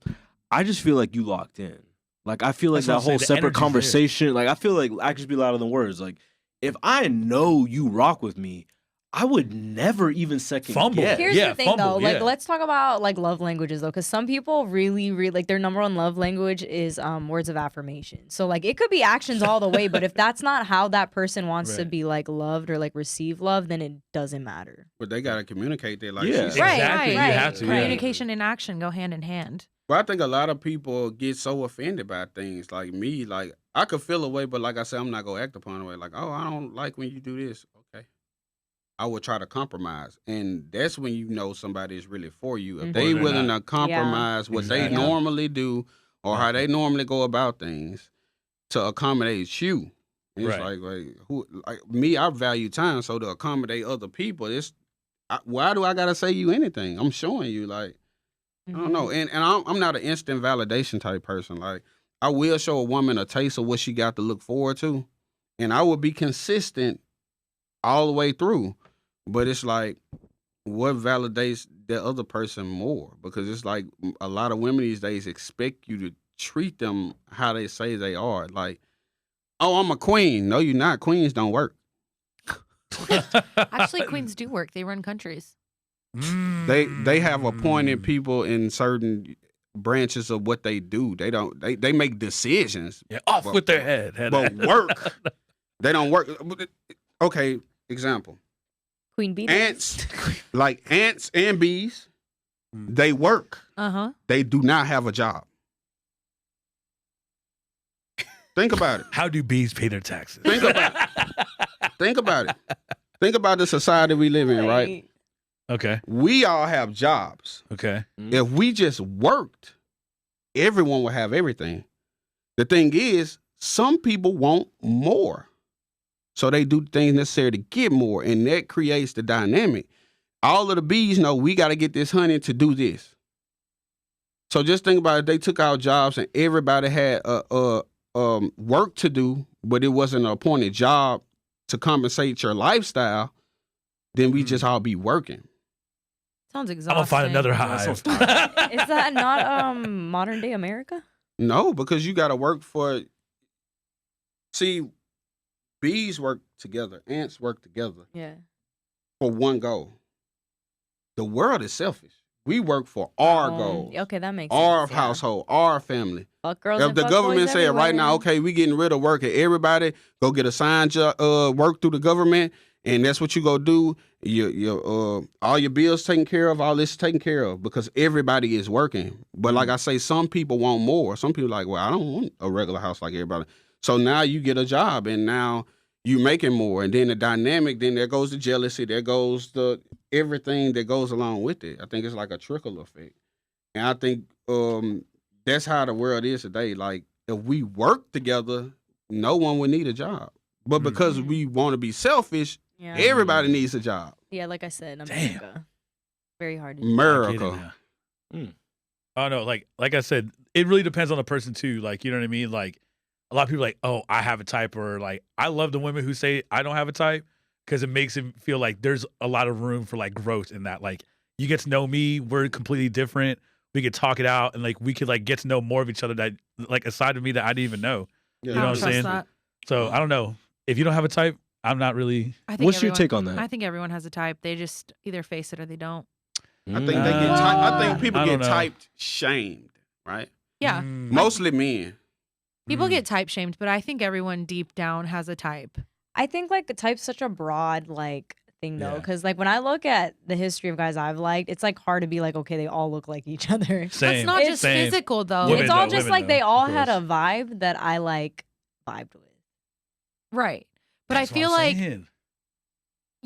I just feel like you locked in. Like I feel like That's what I'm that whole saying, the separate energy's there. conversation. Like I feel like actions be louder than words. Like if I know you rock with me, I would never even second Fumble. guess. Here's Yeah, the thing, fumble, though. Like, yeah. let's talk about like love languages, though, because some people really, really like their number one love language is words of affirmation. So like, it could be actions all the way, but if that's not how that person wants to Right. be like loved or like receive love, then it doesn't matter. But they gotta communicate that, like Yeah. she said. Right, Exactly. You right. have to. Yeah. Communication and action go hand in hand. But I think a lot of people get so offended by things. Like me, like I could feel a way, but like I said, I'm not gonna act upon it. Like, oh, I don't like when you do this. Okay. I would try to compromise. And that's when you know somebody is really for you. If Mhm. they Or they're willing not. to compromise what they Exactly. normally do or how they normally go about things to accommodate you. And it's Right. like who like me, I value time. So to accommodate other people, why do I gotta say you anything? I'm showing you like I don't know, and I'm not an instant validation type person. Like I will show a woman a taste of what she got to look forward to, and I will be consistent all the way through. But it's like, what validates the other person more? Because it's like a lot of women these days expect you to treat them how they say they are. Like, oh, I'm a queen. No, you're not. Queens don't work. Actually, queens do work. They run countries. They have Mm. appointed people in certain branches of what they do. They don't. They make decisions. Yeah, off But- with their head. but work. They don't work. Okay, example. Queen bee. Ants, like ants and bees, they work. Uh-huh. They do not have a job. Think about it. How do bees pay their taxes? Think about Think about it. Think about the society we live in, right? Okay. We all have jobs. Okay. If we just worked, everyone would have everything. The thing is, some people want more. So they do things necessary to get more, and that creates the dynamic. All of the bees know we got to get this honey to do this. So just think about it. They took out jobs, and everybody had work to do, but it wasn't an appointed job to compensate your lifestyle. Then we just all be working. Sounds I'm exhausting. gonna find another That sounds hive. Is that not modern day America? No, because you got to work for. See, bees work together, ants work together Yeah. for one goal. The world is selfish. We work for our goals, Okay, that makes our sense. yeah. household, our family. Fuck girls If and the fuck government boys said right now, everywhere. okay, we getting rid of work, and everybody go get a signed job, work through the government, and that's what you go do. Your all your bills taken care of, all this taken care of because everybody is working. But like I say, some people want more. Some people like, well, I don't want a regular house like everybody. So now you get a job, and now you making more, and then the dynamic. Then there goes the jealousy. There goes the everything that goes along with it. I think it's like a trickle effect, and I think that's how the world is today. Like if we work together, no one would need a job. But because we want to be selfish, Yeah. everybody needs a job. Yeah, like I said, Damn. America. Very hard to do. I get it America. now. Oh no, like I said, it really depends on the person too. Like, you know what I mean? Like a lot of people are like, oh, I have a type, or like I love the women who say I don't have a type because it makes it feel like there's a lot of room for like growth in that. Like you get to know me, we're completely different. We could talk it out and like we could like get to know more of each other that like a side of me that I didn't even know. Yeah. You know what I'm saying? That. So I don't know. If you don't have a type, I'm not really. I think What's your everyone- take on that? I think everyone has a type. They just either face it or they don't. I think they get. I think people I get don't know. typed shamed, right? Yeah. Mm, Mostly men. People mm. get type shamed, but I think everyone deep down has a type. I think like the type's such a broad like thing though, Yeah. because like when I look at the history of guys I've liked, it's like hard to be like, okay, they all look like each other. Same. It's not just Same. physical though. Women It's all though, just women like though, they all of had a course. vibe that I like vibed with. Right. But That's I what feel I'm like saying.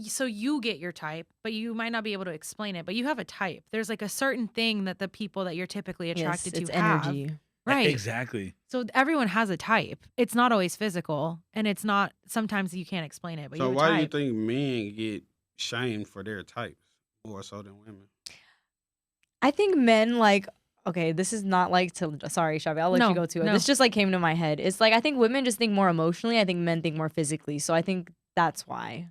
so you get your type, but you might not be able to explain it. But you have a type. There's like a certain thing that the people that you're typically attracted Yes, it's to have. energy. Right. Exactly. So everyone has a type. It's not always physical, and it's not. Sometimes you can't explain it. But So you have a why do you type. think men get shamed for their types more so than women? I think men like okay, this is not like to sorry, Shabby, I'll let No, you go to it. no. This just like came to my head. It's like I think women just think more emotionally. I think men think more physically. So I think that's why.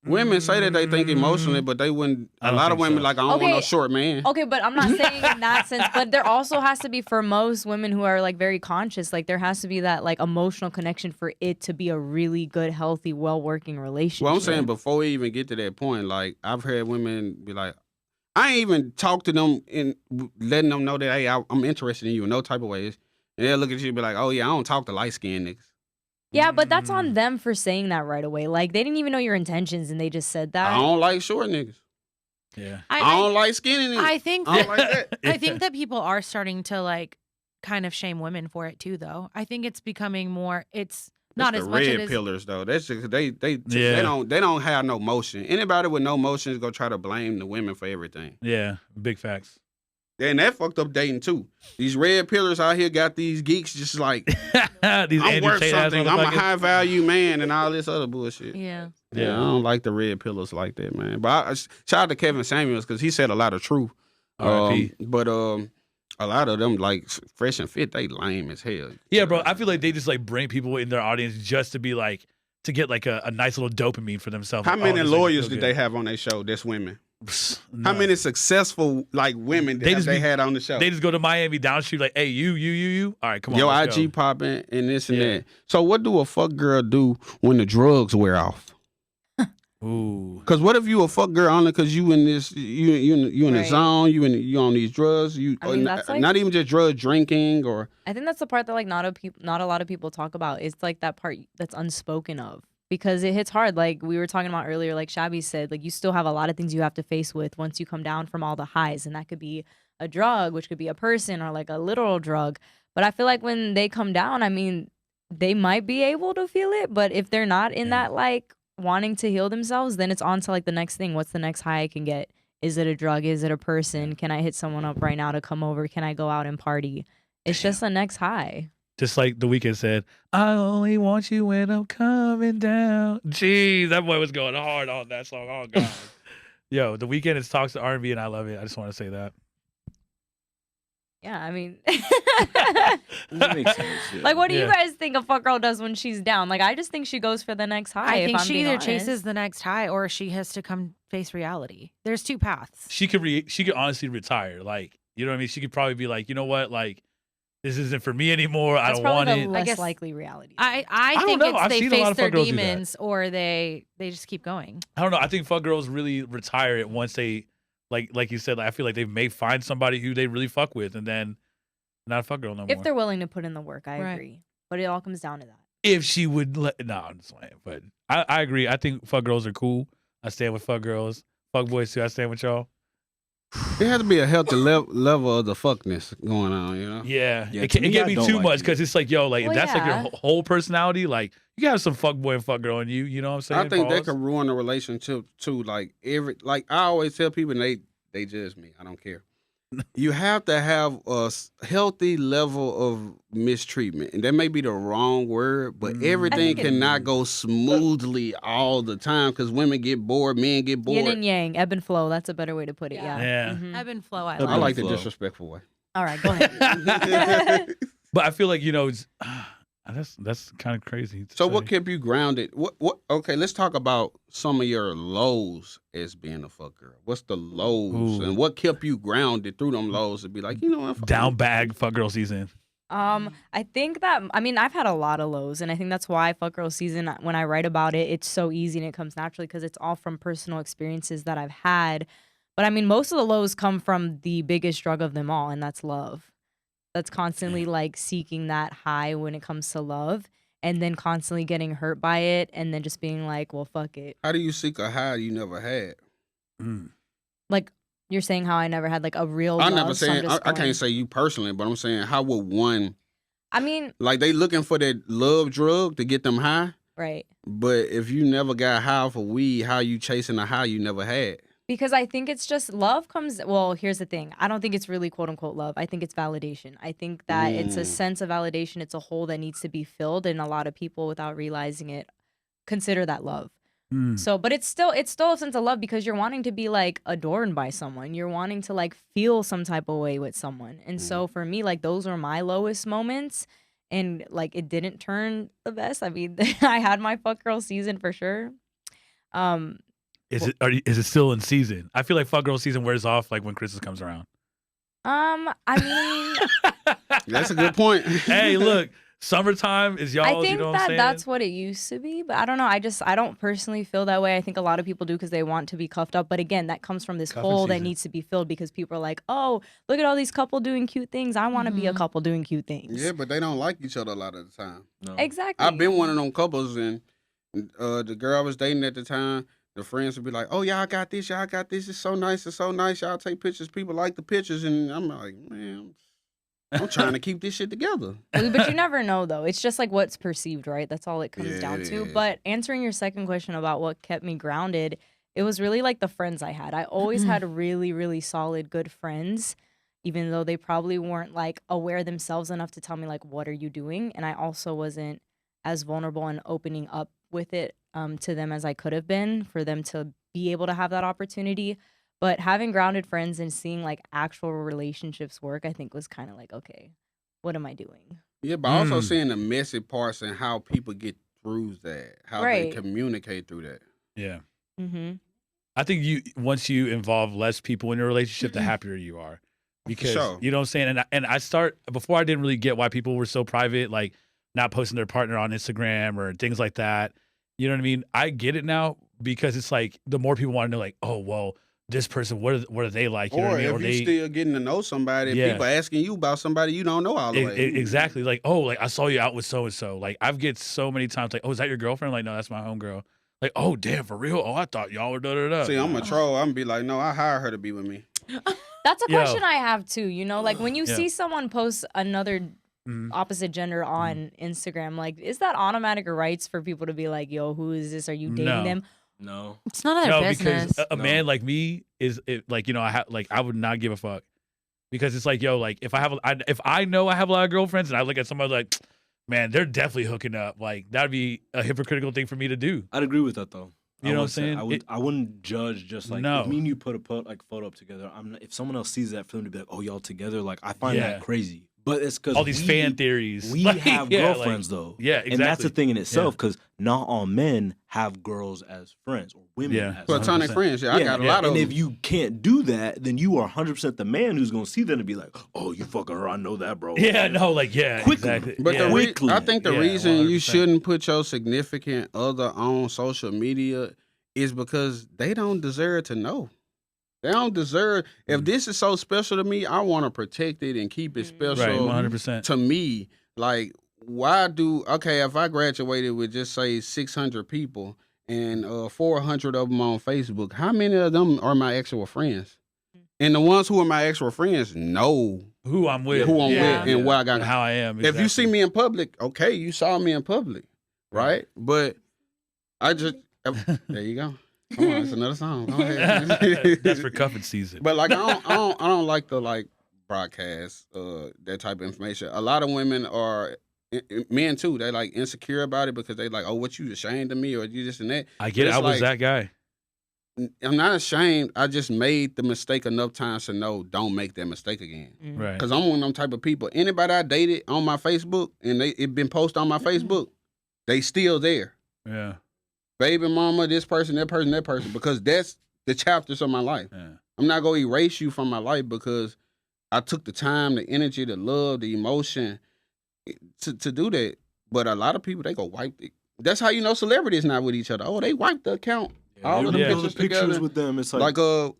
Women say that they think emotionally, but they wouldn't. I A don't lot of think women so. like I don't want no Okay. short man. Okay, but I'm not saying in that sense. But there also has to be for most women who are like very conscious, like there has to be that like emotional connection for it to be a really good, healthy, well working relationship. Well, I'm saying before we even get to that point, like I've heard women be like, I ain't even talk to them in letting them know that hey, I'm interested in you in no type of ways, and they'll look at you and be like, oh yeah, I don't talk to light skinned niggas. Yeah, but that's on them for saying that right away. Like they didn't even know your intentions and they just said that. I don't like short niggas. Yeah. I don't like skinny niggas. I think I don't like that. I think that people are starting to like kind of shame women for it too, though. I think it's becoming more. It's not It's as the much red as pillars though. That's just they Yeah. they don't have no motion. Anybody with no motion is gonna try to blame the women for everything. Yeah. Big facts. And that fucked up dating too. These red pillars out here got these geeks just like These I'm Andrew worth Tate ass something. I'm a motherfuckers. high value man and all this other bullshit. yeah. Yeah, I don't like the red pillars like that, man. But shout out to Kevin Samuels because he said a lot of truth. R.I.P. But a lot of them like Fresh and Fit, they lame as hell. Yeah, bro. I feel like they just like bring people in their audience just to be like to get like a nice little dopamine for themselves. How Like, many oh, this makes me lawyers feel did good. they have on their show? That's women. How None. many successful like women They have just they be- had on the show? They just go to Miami down the street like, hey, you. All right, come on. Your let's IG go. popping and this and Yeah. that. So what do a fuck girl do when the drugs wear off? Ooh. Cause what if you a fuck girl only cause you in this you in the Right. zone, you on these drugs, you I mean, or that's like- not even just drug drinking or I think that's the part that like not a lot of people talk about. It's like that part that's unspoken of because it hits hard. Like we were talking about earlier, like Shabby said, like you still have a lot of things you have to face with once you come down from all the highs, and that could be a drug, which could be a person or like a literal drug. But I feel like when they come down, I mean, they might be able to feel it, but if they're not in that like wanting to heal themselves, then it's on to like the next thing. What's the next high I can get? Is it a drug? Is it a person? Can I hit someone up right now to come over? Can I go out and party? It's just the next high. Just like The Weeknd said, I only want you when I'm coming down. Jeez, that boy was going hard on that song. Oh God. Yo, The Weeknd is talks to R&B and I love it. I just want to say that. Yeah, I mean, That makes sense. Yeah. like, what do you Yeah. guys think a fuck girl does when she's down? Like, I just think she goes for the next high. I if think I'm she being either honest. chases the next high or she has to come face reality. There's two paths. She could honestly retire. Like, you know what I mean? She could probably be like, you know what? Like, this isn't for me anymore. I That's don't want probably it. the less guess- likely reality. I don't think know. it's I've they seen a lot face of their fuck girls do that. demons or they just keep going. I don't know. I think fuck girls really retire it once they, like you said, like, I feel like they may find somebody who they really fuck with and then not a fuck girl no more. if they're willing to put in the work, I Right. agree. But it all comes down to that. If she would let, no, I'm just playing. But I agree. I think fuck girls are cool. I stand with fuck girls. Fuck boys too. I stand with y'all. there has to be a healthy level of the fuckness going on, you know? Yeah. Yeah, it to can me, get I me don't too like much it. because it's like, yo, like, Well, if that's like yeah. your whole personality. Like, you got some fuck boy and fuck girl in you. You know what I'm saying? I think that Pause. could ruin a relationship too. Like I always tell people, and they judge me. I don't care. You have to have a healthy level of mistreatment, and that may be the wrong word, but everything think it- cannot go smoothly all the time because women get bored, men get Yin bored. and yang, ebb and flow. That's a better way to put it. Yeah. Yeah. Yeah. Mhm. Ebb and flow. I Ebb I like. like the Flow. disrespectful way. All right, go ahead. But I feel like, you know, it's, that's kind of crazy. to So what say. kept you grounded? What? Okay, let's talk about some of your lows as being a fuck girl. What's the lows Ooh. and what kept you grounded through them lows to be like, you know what? fuck down it. bag fuck girl season? I think that I've had a lot of lows, and I think that's why Fuck Girl Season, when I write about it, it's so easy and it comes naturally because it's all from personal experiences that I've had. But I mean, most of the lows come from the biggest drug of them all, and that's love. That's constantly like seeking that high when it comes to love. and then constantly getting hurt by it and then just being like, well, fuck it. How do you seek a high you never had? Like you're saying how I never had like a real I love, never so I'm saying, just I going- can't say you personally, but I'm saying how would one, I mean, like they looking for that love drug to get them high, right. but if you never got high for weed, how you chasing a high you never had? Because I think it's just love comes. Well, here's the thing. I don't think it's really quote unquote love. I think it's validation. I think that it's a sense of validation. It's a hole that needs to be filled, and a lot of people, without realizing it, consider that love. So, but it's still a sense of love because you're wanting to be like adorned by someone. You're wanting to like feel some type of way with someone. And so for me, like those were my lowest moments, and like it didn't turn the best. I mean, I had my fuck girl season for sure. Is it still in season? I feel like fuck girl season wears off like when Christmas comes around. I mean, That's a good point. Hey, look, summertime is y'all. I think you know what I'm that saying? that's what it used to be, but I don't know. I don't personally feel that way. I think a lot of people do because they want to be cuffed up. But again, that comes from this Cuffing hole that season. needs to be filled because people are like, oh, look at all these couple doing cute things. I want to be a couple doing cute things. Yeah, but they don't like each other a lot of the time. No. Exactly. I've been one of them couples, and the girl I was dating at the time, the friends would be like, "Oh, y'all got this, y'all got this. It's so nice, it's so nice. Y'all take pictures. People like the pictures." And I'm like, man, I'm trying to keep this shit together. But you never know, though. It's just like what's perceived, right? That's all it comes Yeah, down it to. is. But answering your second question about what kept me grounded, it was really like the friends I had. I always had really, really solid, good friends, even though they probably weren't like aware themselves enough to tell me like, what are you doing? And I also wasn't as vulnerable and opening up with it to them as I could have been for them to be able to have that opportunity. But having grounded friends and seeing like actual relationships work, I think was kind of like, okay, what am I doing? Yeah, but also seeing the messy parts and how people get through that, how Right. they communicate through that. Yeah. Mm-hmm. I think once you involve less people in your relationship, the happier you are. Because sure. you know what I'm saying? And I start before I didn't really get why people were so private, like not posting their partner on Instagram or things like that. You know what I mean? I get it now because it's like the more people want to know, like, oh well, this person, what are they like? You know Or what I mean? if Or you they still getting to know somebody, Yeah. people asking you about somebody you don't know all the way. exactly like, oh, like I saw you out with so and so. Like I've get so many times like, oh, is that your girlfriend? Like, no, that's my homegirl. Like, oh damn, for real? Oh, I thought y'all were da da da. See, I'm a troll. I'm gonna be like, no, I hired her to be with me. That's a Yo. question I have too. You know, like when you Yeah. see someone post another Mhm. opposite gender on Instagram, like is that automatic rights for people to be like, yo, who is this? Are you dating No. them? No. It's none of their No, business. because a No. man like me is like, you know, I would not give a fuck because it's like, yo, like if I know I have a lot of girlfriends and I look at somebody like, man, they're definitely hooking up. Like that'd be a hypocritical thing for me to do. I'd agree with that though. You know what I'm would say- saying? I wouldn't judge just like No. if me and you put a photo up together. If someone else sees that for them to be like, oh y'all together, like I find Yeah. that crazy. But it's because All these fan theories. We Like, have yeah, like- girlfriends though. Yeah, And that's the exactly. thing in itself because not all men have girls as friends or women Yeah. as Platonic 100%. friends, yeah, I got a yeah. lot of And them. if you can't do that, then you are 100% the man who's going to see that and be like, oh, you fucking her. I know that, bro. Yeah, no, like yeah, Quickly. exactly. But yeah. I think the Yeah, reason you 100%. shouldn't put your significant other on social media is because they don't deserve to know. They don't deserve. If this is so special to me, I want to protect it and keep it right, special 100%. to me. Like, if I graduated with just say 600 people and 400 of them on Facebook, how many of them are my actual friends? And the ones who are my actual friends know Who I'm with, who I'm yeah, with and what I got. and how I am. If you see me in public, okay, you saw me in public, right? But I just there you go. Come on, it's another song. Go ahead. that's for cuffing season. But like I don't like the like broadcast that type of information. A lot of women are men too. They like insecure about it because they like, oh, what you ashamed of me or you this and that. I get it. it's I was like- that guy. I'm not ashamed. I just made the mistake enough times to know don't make that mistake again. Right. Because I'm one of them type of people. Anybody I dated on my Facebook and it been posted on my Facebook, they still there. Yeah. Baby mama, this person, that person, that person, because that's the chapters of my life. Yeah. I'm not going to erase you from my life because I took the time, the energy, the love, the emotion to do that. But a lot of people, they go wipe it. That's how you know celebrities not with each other. Oh, they wiped the account. All of them Yeah. pictures together. with them. It's Like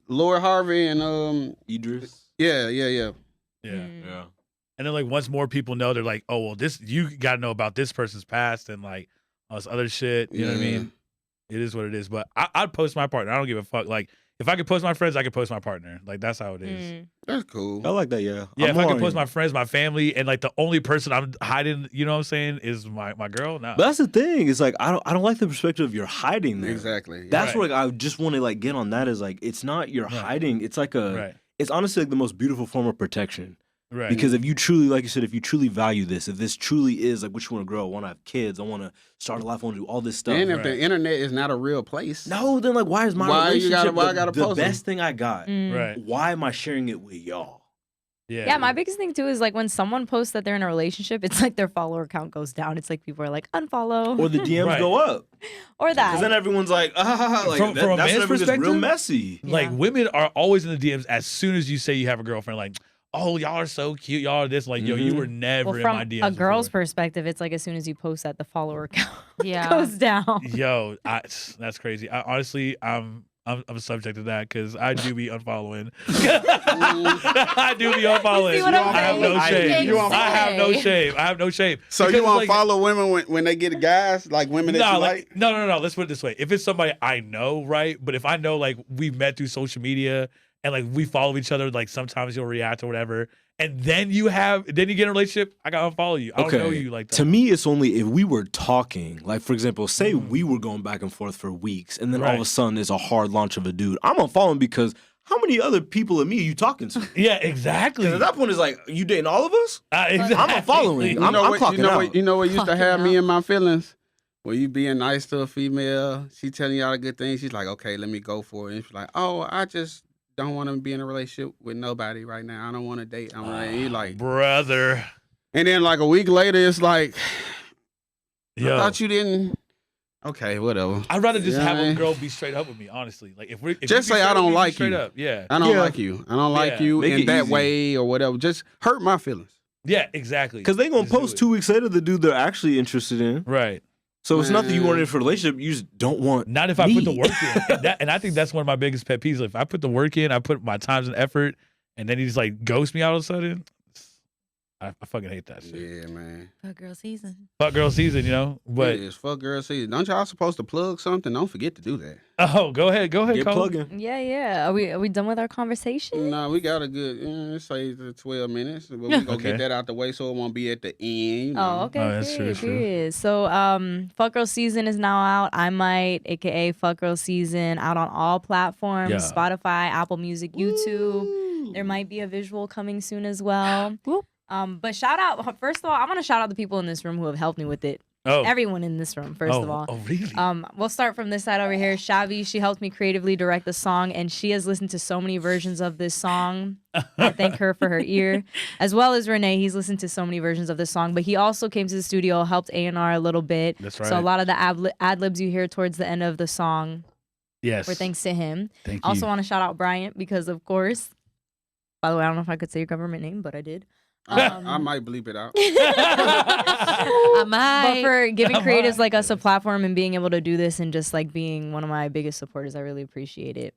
Lord Harvey and Idris. yeah. Yeah. Mm. Yeah. And then like once more people know, they're like, oh well, this you got to know about this person's past and like all this other shit. You know what I mean? It is what it is. But I'd post my partner. I don't give a fuck. Like if I could post my friends, I could post my partner. Like that's how it is. That's cool. I like that. Yeah. Yeah, I'm if I more could post on my you. friends, my family, and like the only person I'm hiding, you know what I'm saying, is my girl. No. But that's the thing. It's like I don't like the perspective of you're hiding there. Exactly. That's Right. where like, I just want to like get on that. Is like it's not you're Right. hiding. It's like a. Right. It's honestly like the most beautiful form of protection. Right. Because if you truly, like you said, if you truly value this, if this truly is like what you want to grow, I want to have kids, I want to start a life, I want to do all this stuff. And if Right. the internet is not a real place, No, then like why is my Why you relationship why I gotta the post 'em? best thing I got? Right. Why am I sharing it with y'all? Yeah, my biggest thing too is like when someone posts that they're in a relationship, it's like their follower count goes down. It's like people are like unfollow Or the DMs Right. go up. or that. Because then everyone's like, like From a that's man's when it gets real perspective? messy. Like Yeah. women are always in the DMs as soon as you say you have a girlfriend. Like, oh, y'all are so cute. Y'all are this. Like, yo, you Mhm. were never well, in from my DMs. a girl's before. perspective, it's like as soon as you post that, the follower count Yeah. goes down. Yo, that's crazy. Honestly, I'm subject to that because I do be unfollowing. I do be unfollowing. You see what I'm I have no saying? shame. You I have no say. shame. I have no shame. so Because you want to like, follow women when they get guys, like women that No, you like, like? no. Let's put it this way: if it's somebody I know, right? But if I know, like, we met through social media and like we follow each other, like sometimes you'll react or whatever, and then you get in a relationship, I gotta unfollow you. I don't know you like that. To me, it's only if we were talking. Like, for example, say we were going back and forth for weeks, and then all of a Right. sudden there's a hard launch of a dude. I'm unfollowing because how many other people and me are you talking to? Yeah, exactly. 'Cause at that point, it's like, you dating all of us? Exactly. I'm unfollowing. You I'm know what? clocking out. You know what used to Clocking have me out. in my feelings? Well, you being nice to a female, she telling you all the good things. She's like, okay, let me go for it. And she's like, oh, I just don't want to be in a relationship with nobody right now. I don't want to date. I'm like, and you like, Brother. and then like a week later, it's like, Yo. I thought you didn't. Okay, whatever. I'd rather just Yeah, have a man. girl be straight up with me, honestly. Like if we Just say I don't like straight you. up. Yeah. I don't Yeah. like you. I don't like Yeah. you Make in it that easy. way or whatever. Just hurt my feelings. Yeah, exactly. Because they going to Just do post it. 2 weeks later the dude they're actually interested in. Right. So it's not that you Man. want it for a relationship. You just don't want Not if I put the me. work in. And I think that's one of my biggest pet peeves. If I put the work in, I put my times and effort, and then he just like ghosts me all of a sudden. I fucking hate that shit. Yeah, man. Fuck girl season. Fuck girl season, you know. But It is fuck girl season. Don't y'all supposed to plug something? Don't forget to do that. oh, go ahead, Get Cole. plugging. Yeah. Are we done with our conversation? No, we got a good, let's say the 12 minutes. But we gonna Okay. get that out the way so it won't be at the end. You know? Oh, okay. Oh, that's true, period, that's true. period. So, Fuck Girl Season is now out. I Might, aka Fuck Girl Season, out on all platforms: Yeah. Spotify, Apple Music, YouTube. There might be a visual coming soon as well. Whoop. But shout out, first of all, I want to shout out the people in this room who have helped me with it. Oh, Everyone in this room, first of all. Oh, really? We'll start from this side over here. Shavi, she helped me creatively direct the song, and she has listened to so many versions of this song. I thank her for her ear, as well as Renee. He's listened to so many versions of this song, but he also came to the studio, helped A&R a little bit. That's So a right. lot of the ad libs you hear towards the end of the song Yes. were thanks to him. Thank Also you. want to shout out Bryant because, of course, by the way, I don't know if I could say your government name, but I did. I might bleep it out. I might. But for giving Come creatives on. like us a platform and being able to do this and just like being one of my biggest supporters, I really appreciate it.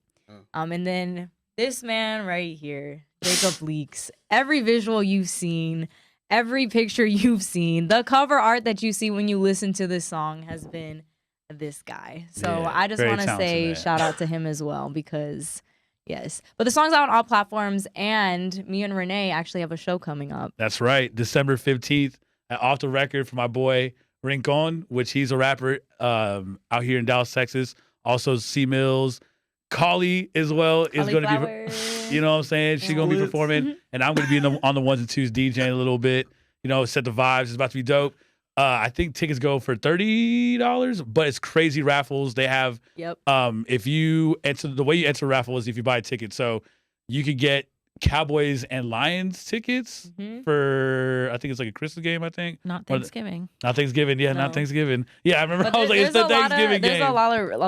And then this man right here, Jacob Leaks. Every visual you've seen, every picture you've seen, the cover art that you see when you listen to this song has been this guy. So Yeah, I just very want to talented say man. shout out to him as well because yes. But the song's out on all platforms, and me and Renee actually have a show coming up. That's right. December 15th at Off the Record for my boy Rincon, which he's a rapper out here in Dallas, Texas. Also C Mills. Collie as well is going to Cauliflower. be, you know what I'm saying? She's going to be Splits. performing, and I'm going to be on the ones and twos DJing a little bit. You know, set the vibes. It's about to be dope. I think tickets go for $30, but it's crazy raffles. They have Yep. if you enter, the way you enter raffle is if you buy a ticket. So you could get Cowboys and Lions tickets Mhm. for, I think it's like a Christmas game, I think. Not Or the- Thanksgiving. Not Thanksgiving. Yeah, No. not Thanksgiving. Yeah, I remember But I was like, it's the Thanksgiving there's game. a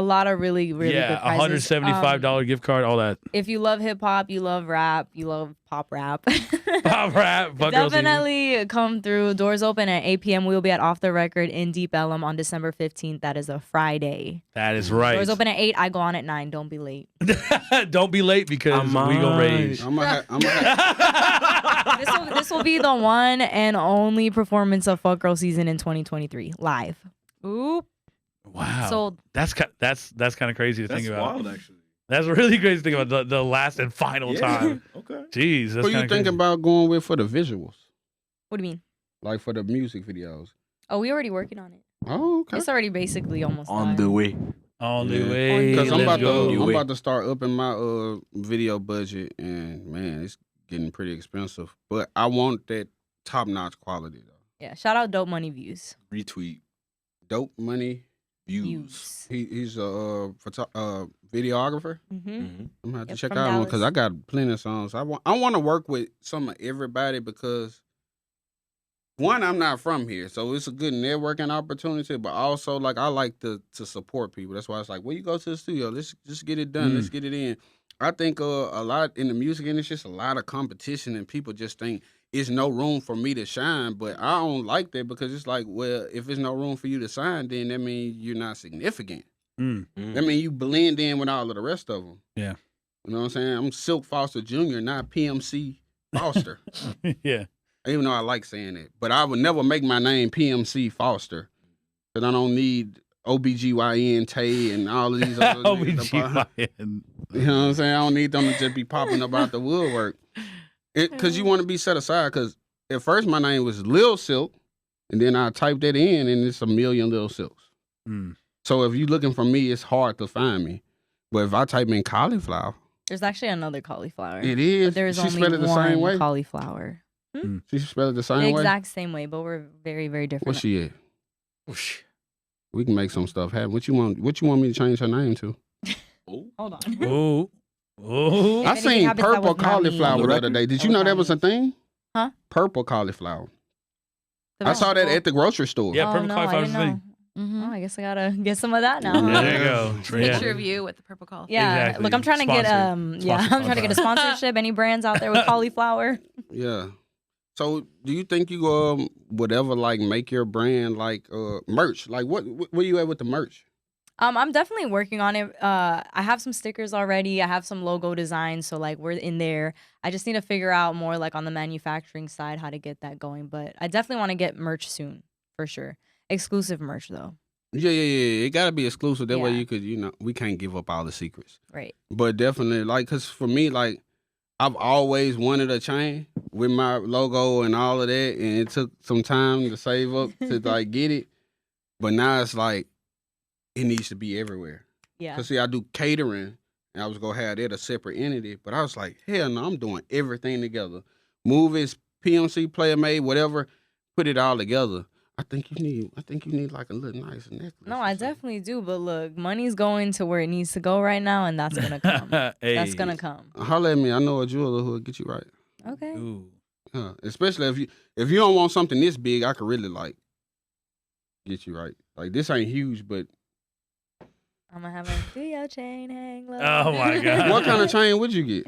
lot of really, really yeah, good prizes. $175 gift card, all that. If you love hip hop, you love rap, you love pop rap. Pop rap. Fuck girl season. Definitely come through. Doors open at 8 p.m. We'll be at Off the Record in Deep Ellum on December 15th. That is a Friday. That is right. Doors open at 8. I go on at 9. Don't be late. Don't be late because we gonna rage. This will be the one and only performance of Fuck Girl Season in 2023 live. Oop. Wow. Sold. That's kind of crazy to That's think about. wild, actually. That's really crazy to think about the last and final time. Okay. Jeez, that's What you thinking about going with for the visuals? What do you mean? Like for the music videos? Oh, we already working on it. Oh, okay. It's already basically almost On done. the way. On the Yeah. way. Because I'm let's about go. to I'm about to start upping my video budget, and man, it's getting pretty expensive. But I want that top notch quality though. Yeah, shout out Dope Money Views. Retweet. Dope Money. Views. He's a videographer. Mm-hmm. Mm-hmm. I'm gonna have to Yep, check from out one because Dallas. I got plenty of songs. I want to work with some of everybody because one, I'm not from here, so it's a good networking opportunity. But also, like, I like to support people. That's why it's like, when you go to the studio, let's just get it done. Let's get it in. I think a lot in the music industry, it's a lot of competition, and people just think it's no room for me to shine. But I don't like that because it's like, well, if there's no room for you to shine, then that means you're not significant. Mm. That means you blend in with all of the rest of them. Yeah. You know what I'm saying? I'm Silk Foster Jr., not PMC Foster. Yeah. Even though I like saying it. But I would never make my name PMC Foster. Because I don't need OBGYN, Tay, and all of these other niggas. OBGYN. You know what I'm saying? I don't need them to just be popping up out the woodwork. Because you want to be set aside. Because at first my name was Lil Silk. And then I typed that in and it's a million Lil Silks. Mm. So if you're looking for me, it's hard to find me. But if I type in cauliflower, There's actually another cauliflower. it is. But there's She only spelled it the same way. one cauliflower. She spelled it the The same way. exact same way, but we're very, very different. What's she at? We can make some stuff happen. What you want me to change her name to? Hold on. Ooh. Ooh. If I anything seen happens, that purple was not me. cauliflower the other day. Did you That know was that not was a me. thing? Huh? Purple cauliflower. The I saw that purple- at the grocery store. Yeah, Oh, purple no, cauliflower I is didn't a know. thing. Oh, I guess I gotta get some of that now. Yeah, There you go. Picture Yeah. of you with the purple call. Yeah, Exactly. look, I'm trying to get Sponsored. yeah, Sponsored I'm trying to get a cauliflower. sponsorship. Any brands out there with cauliflower? Yeah. So do you think you would ever like make your brand like merch? Like where you at with the merch? I'm definitely working on it. I have some stickers already. I have some logo designs, so like we're in there. I just need to figure out more like on the manufacturing side how to get that going. But I definitely want to get merch soon, for sure. Exclusive merch though. Yeah. It gotta be exclusive. That way Yeah. you could, we can't give up all the secrets. Right. But definitely, like, cause for me, like, I've always wanted a chain with my logo and all of that, and it took some time to save up to like get it. But now it's like it needs to be everywhere. Yeah. Cause see, I do catering, and I was gonna have that a separate entity, but I was like, hell no, I'm doing everything together. Movies, PMC, Player Made, whatever, put it all together. I think you need like a little nice necklace. No, or I something. definitely do. But look, money's going to where it needs to go right now, and that's gonna come. Hey. That's gonna come. Holler at me. I know a jeweler who'll get you right. Okay. Ooh. Especially if you don't want something this big, I could really like get you right. Like this ain't huge, but I'm gonna have a do your chain hang low. Oh, my God. what kind of chain would you get?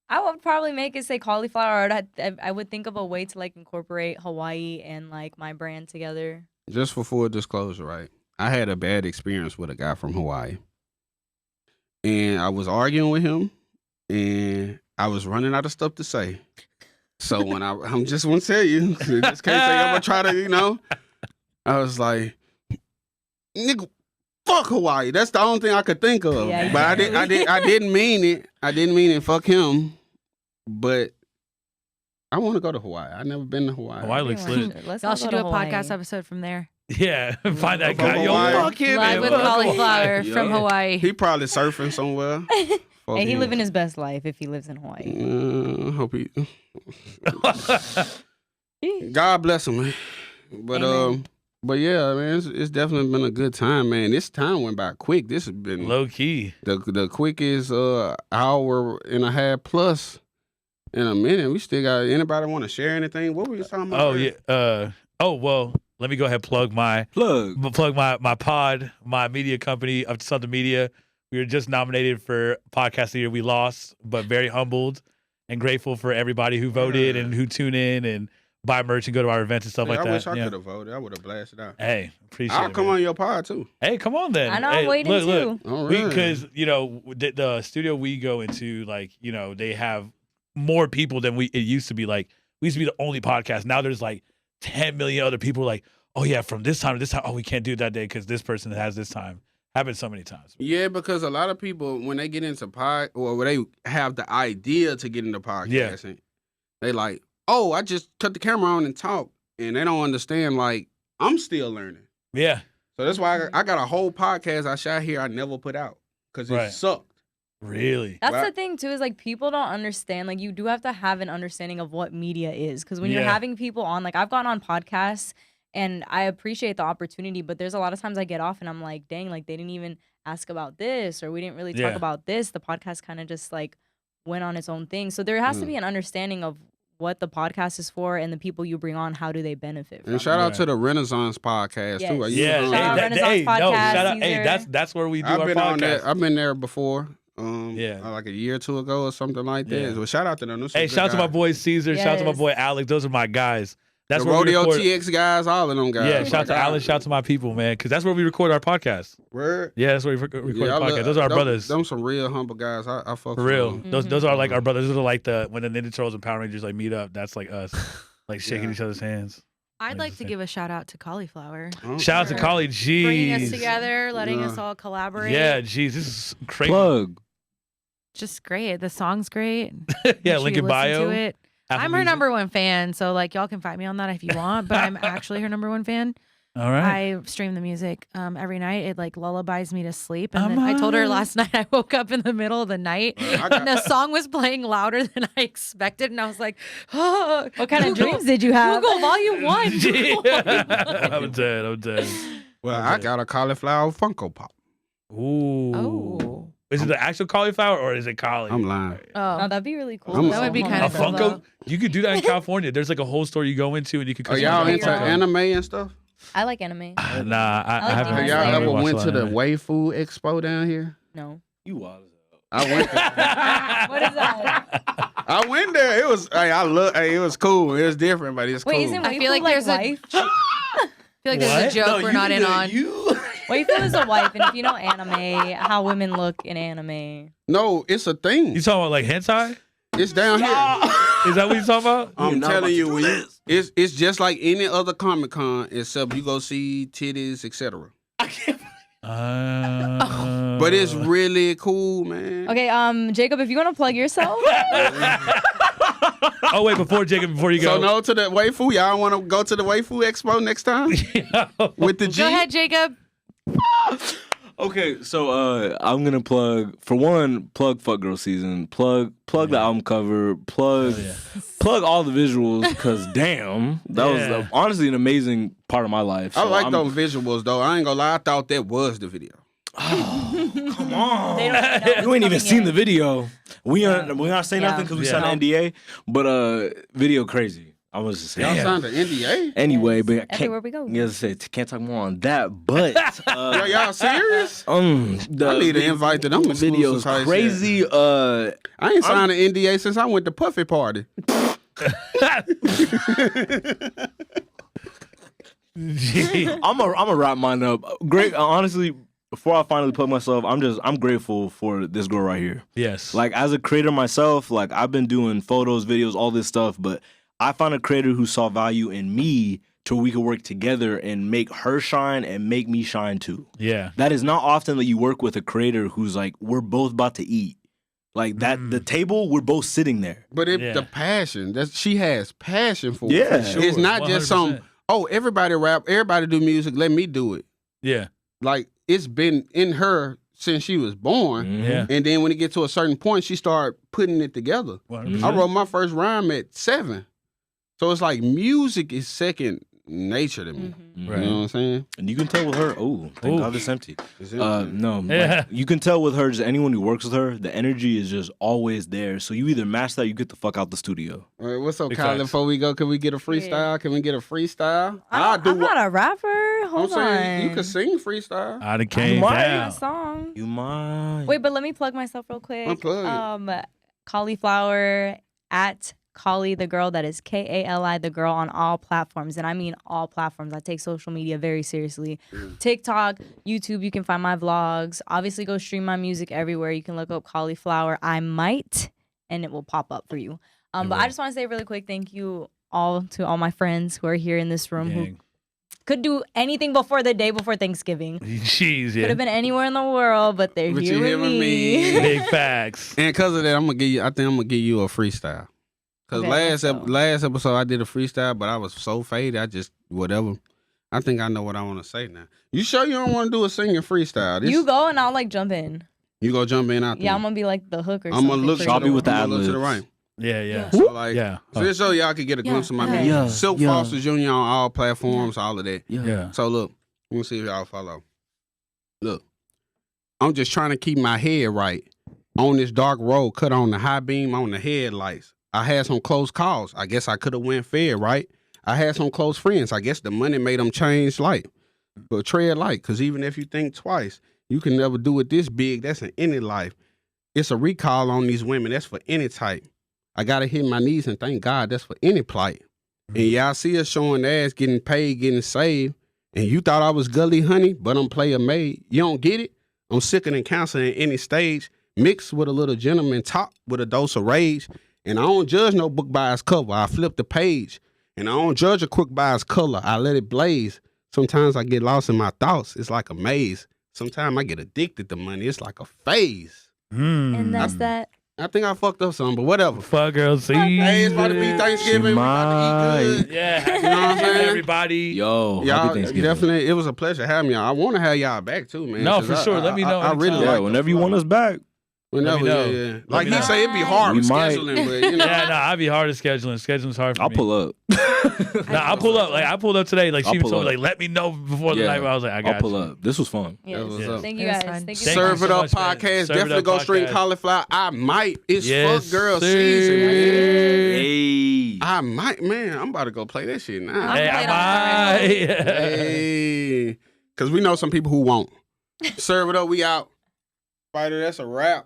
I would probably make it say cauliflower. Or I would think of a way to like incorporate Hawaii and like my brand together. Just for full disclosure, right? I had a bad experience with a guy from Hawaii. And I was arguing with him and I was running out of stuff to say. So when I'm just want to tell you, just can't say I'm gonna try to, I was like, nigga, fuck Hawaii. That's the only thing I could think of. Yeah, but I didn't mean it. I didn't mean it. Fuck him. But I want to go to Hawaii. I've never been to Hawaii. Hawaii looks lit. Let's Y'all all should go do to a podcast Hawaii. episode from there. Yeah. Find that From guy. Yo, Hawaii. fuck him. Live man. with Fuck cauliflower Yeah. from Hawaii. He probably surfing somewhere. Fuck Hey, he him. living his best life if he lives in Hawaii. Hope he. Hawaii. God bless him, man. But Amen. but yeah, man, it's definitely been a good time, man. This time went by quick. This has been Low key. the quickest hour and a half plus in a minute. We still got anybody want to share anything? What were you talking about? Oh, yeah. Well, let me go ahead and plug my pod, my media company, Up to Something Media. We were just nominated for Podcast of the Year. We lost, but very humbled and grateful for everybody who voted and who tune in and buy merch and go to our events and stuff like I that. wish I Yeah. could have voted. I would have blasted out. Hey, appreciate I'll it. come man. on your pod too. Hey, come on then. I know, Hey, I'm waiting look. too. All right. Because the studio we go into, like, they have more people than it used to be. Like, we used to be the only podcast. Now there's like 10 million other people. Like, oh yeah, from this time to this time. Oh, we can't do it that day because this person has this time. Happened so many times. Yeah, because a lot of people when they get into or when they have the idea to get into podcasting, they like, oh, I just cut the camera on and talk, and they don't understand. Like, I'm still learning. Yeah, So that's why I got a whole podcast I shot here I never put out because it Right. sucked. really. That's Right. the thing too, is like people don't understand. Like you do have to have an understanding of what media is, because when you're Yeah. having people on, like I've gone on podcasts and I appreciate the opportunity, but there's a lot of times I get off and I'm like, dang, like they didn't even ask about this, or we didn't really talk Yeah. about this. The podcast kind of just like went on its own thing. So there has to Mm. be an understanding of what the podcast is for and the people you bring on, how do they benefit from And it. shout out Right. to the Renaissance podcast too. Yes. Yeah, was Shout on out there. Renaissance Podcast, shout out. Hey, Caesar. that's where we do I've our been podcast. on there. I've been there before. Yeah. Like a year or two ago or something like that. Yeah. So shout out to them. Those some Hey, good shout out to my guys. boy Caesar. Shout out to my Yes. boy Alex. Those are my guys. That's the where we Rodeo record. TX guys, all of them guys. Yeah, My shout out to God. Alan. Shout out to my people, man, because that's where we record our podcast. Word. Yeah, that's where we record Yeah, the I podcast. love- Those are our them- brothers. Them some real humble guys. I fuck For with real. them. Those are like our brothers. Those are like when the Ninja Turtles and Power Rangers like meet up. That's like us, like shaking Yeah. each other's hands. I'd like to give a shout out to Cauliflower. Okay. Shout out to Sure. Collie. Jeez. Bringing us together, letting us Yeah. all collaborate. Yeah, jeez, this is crazy. Plug. Just great. The song's great. Yeah, Make sure link you in listen bio. To it. Apple I'm her Music. number one fan, so like y'all can fight me on that if you want, but I'm actually her number one fan. All right. I stream the music every night. It like lullabies me to sleep. And then I told her last night I woke up in the middle of the night I and the song was playing louder than I expected, and I was like, oh, What kind of Google- dreams did you have? Google Volume 1. Google Volume 1. I'm dead. I'm dead. Well, I got a cauliflower Funko Pop. Ooh. Oh. Is it the actual cauliflower or is it collie? I'm lying. Oh, Oh, that'd be really cool. I'm- that would be kind A of cool. Funko? though. You could do that in California. There's like a whole store you go into and you could. Are y'all Custom into your own. anime and stuff? I like anime. Nah, I like haven't. Demon Have y'all Slayer. ever watched went a to lot the of Waifu Expo down here? No. You wild as hell. I went. What is that? I went there. It was. Hey, I look. Hey, it was cool. It was different, but it's Wait, cool. isn't I waifu feel like like there's a- wife? I feel like there's What? a joke we're not in on. Waifu is a wife, and if you know anime, how women look in anime. No, it's a thing. You talking about like hentai? It's down here. Is that what you talking about? I'm not about telling to you, do when you, this. it's just like any other Comic Con, except you go see titties, etc. But it's really cool, man. Okay, Jacob, if you want to plug yourself, Oh wait, before you So go. no to the Waifu. Y'all want to go to the Waifu Expo next time with the G? Go ahead, Jacob. Okay, so I'm gonna plug Fuck Girl Season, plug the album cover, plug all the visuals, because damn, that Yeah. was honestly an amazing part of my life. I So like I'm- those visuals though. I ain't gonna lie. I thought that was the video. Come on. they don't know You ain't even what's seen coming the in. video. We not saying Yeah. nothing because we Yeah. signed an NDA, but video crazy. I was just Y'all saying. signed an NDA? Anyway, Yes. but I can't. Everywhere we go. Yes, I said can't talk more on that. But Yo, y'all serious? the I need an invite to them videos exclusive type shit. crazy. I ain't signed an NDA since I went to Puffy Party. I'm a wrap mine up. Great, honestly. Before I finally put myself, I'm grateful for this girl right here. Yes. Like as a creator myself, like I've been doing photos, videos, all this stuff, but I found a creator who saw value in me to where we could work together and make her shine and make me shine too. yeah. That is not often that you work with a creator who's like, we're both about to eat. Like that, the table, we're both sitting there. But Yeah. the passion that she has passion for. Yeah. it. Sure, It's not just 100%. everybody rap, everybody do music. Let me do it. Yeah. Like it's been in her since she was born. Yeah. And then when it get to a certain point, she started putting it together. 100%. I wrote my first rhyme at 7. So it's like music is second nature to me. Mhm. Right. You know what I'm saying? And you can tell with her, oh, thank Ooh. God it's empty. It's No, Yeah. like, you can tell with her, just anyone who works with her, the energy is just always there. So you either match that, or you get the fuck out the studio. All right, what's up, Big Kylie? facts. Before we go, can we get a freestyle? Can we get a freestyle? I'm not a rapper. I'm Hold saying on. you can sing freestyle. I done came might. Sing down. a song. You mind? Wait, but let me plug myself real quick. Unplug it. Cauliflower at Kali the Girl. That is Kali the Girl on all platforms. And I mean all platforms. I take social media very seriously. TikTok, YouTube, you can find my vlogs. Obviously, go stream my music everywhere. You can look up Cauliflower I Might, and it will pop up for you. But I just want to say really quick, thank you all to all my friends who are here in this room who could do anything before the day before Thanksgiving. Jeez, Could yeah. have been anywhere in the world, but they're But here you with here with me. me. Big facts. And because of that, I think I'm gonna give you a freestyle. Cause Okay, last let's go. last episode I did a freestyle, but I was so faded. I just whatever. I think I know what I want to say now. You sure you don't want to do a singing freestyle? You go and I'll like jump in. You go jump in out there. Yeah, I'm gonna be like the hook or I'm something. gonna look. for to I'll the- be with the I'm gonna look to the ad-libs. right. Yeah, yeah. So like, Yeah. so just so y'all can get a glimpse of my music. Yeah, Silk yeah. Foster Jr. on all platforms, all of that. Yeah. So look, let me see if y'all follow. Look, I'm just trying to keep my head right on this dark road, cut on the high beam on the headlights. I had some close calls. I guess I could have went fair, right? I had some close friends. I guess the money made them change light. But tread light, because even if you think twice, you can never do it this big. That's in any life. It's a recall on these women. That's for any type. I got to hit my knees and thank God that's for any plight. And y'all see us showing the ass, getting paid, getting saved. And you thought I was gully, honey, but I'm player made. You don't get it? I'm sicker than cancer in any stage. Mixed with a little gentleman, top with a dose of rage. And I don't judge no book by its cover. I flip the page. And I don't judge a quick by its color. I let it blaze. Sometimes I get lost in my thoughts. It's like a maze. Sometimes I get addicted to money. It's like a phase. And that's that. I think I fucked up something, but whatever. Fuck girl, see. Hey, it's about to be Thanksgiving. We about to eat good. Yeah, happy You know what I'm Thanksgiving, saying? everybody. Yo, happy Y'all, Thanksgiving. definitely, it was a pleasure having y'all. I want to have y'all back too, man. No, 'cause for sure. Let me know I really anytime. Yeah, like whenever you want us back. Whenever, Let me know. yeah. Let Like me he know. say, it'd be hard We with might. scheduling, but you know. Yeah, nah, I'd be hard at scheduling. Scheduling's hard for I'll me. pull up. Nah, I'll pull up. Like I pulled up today. Like she I'll was pull told me, up. like let me know before the Yeah, night. I was like, I got I'll pull you. up. This was fun. Yes. was Yeah. up. Thank you It was guys. fun. Thank you. Thank so you Serve so It Up much, man. podcast. Serve It Definitely Up go stream podcast. Cauliflower. I might. It's Yes, fuck girl sir. season, man. Hey. I might, man. I'm about to go play that shit now. Hey, playing I on the might. Hey. Because we know some people who won't. Serve It Up. We out. Spider, that's a wrap.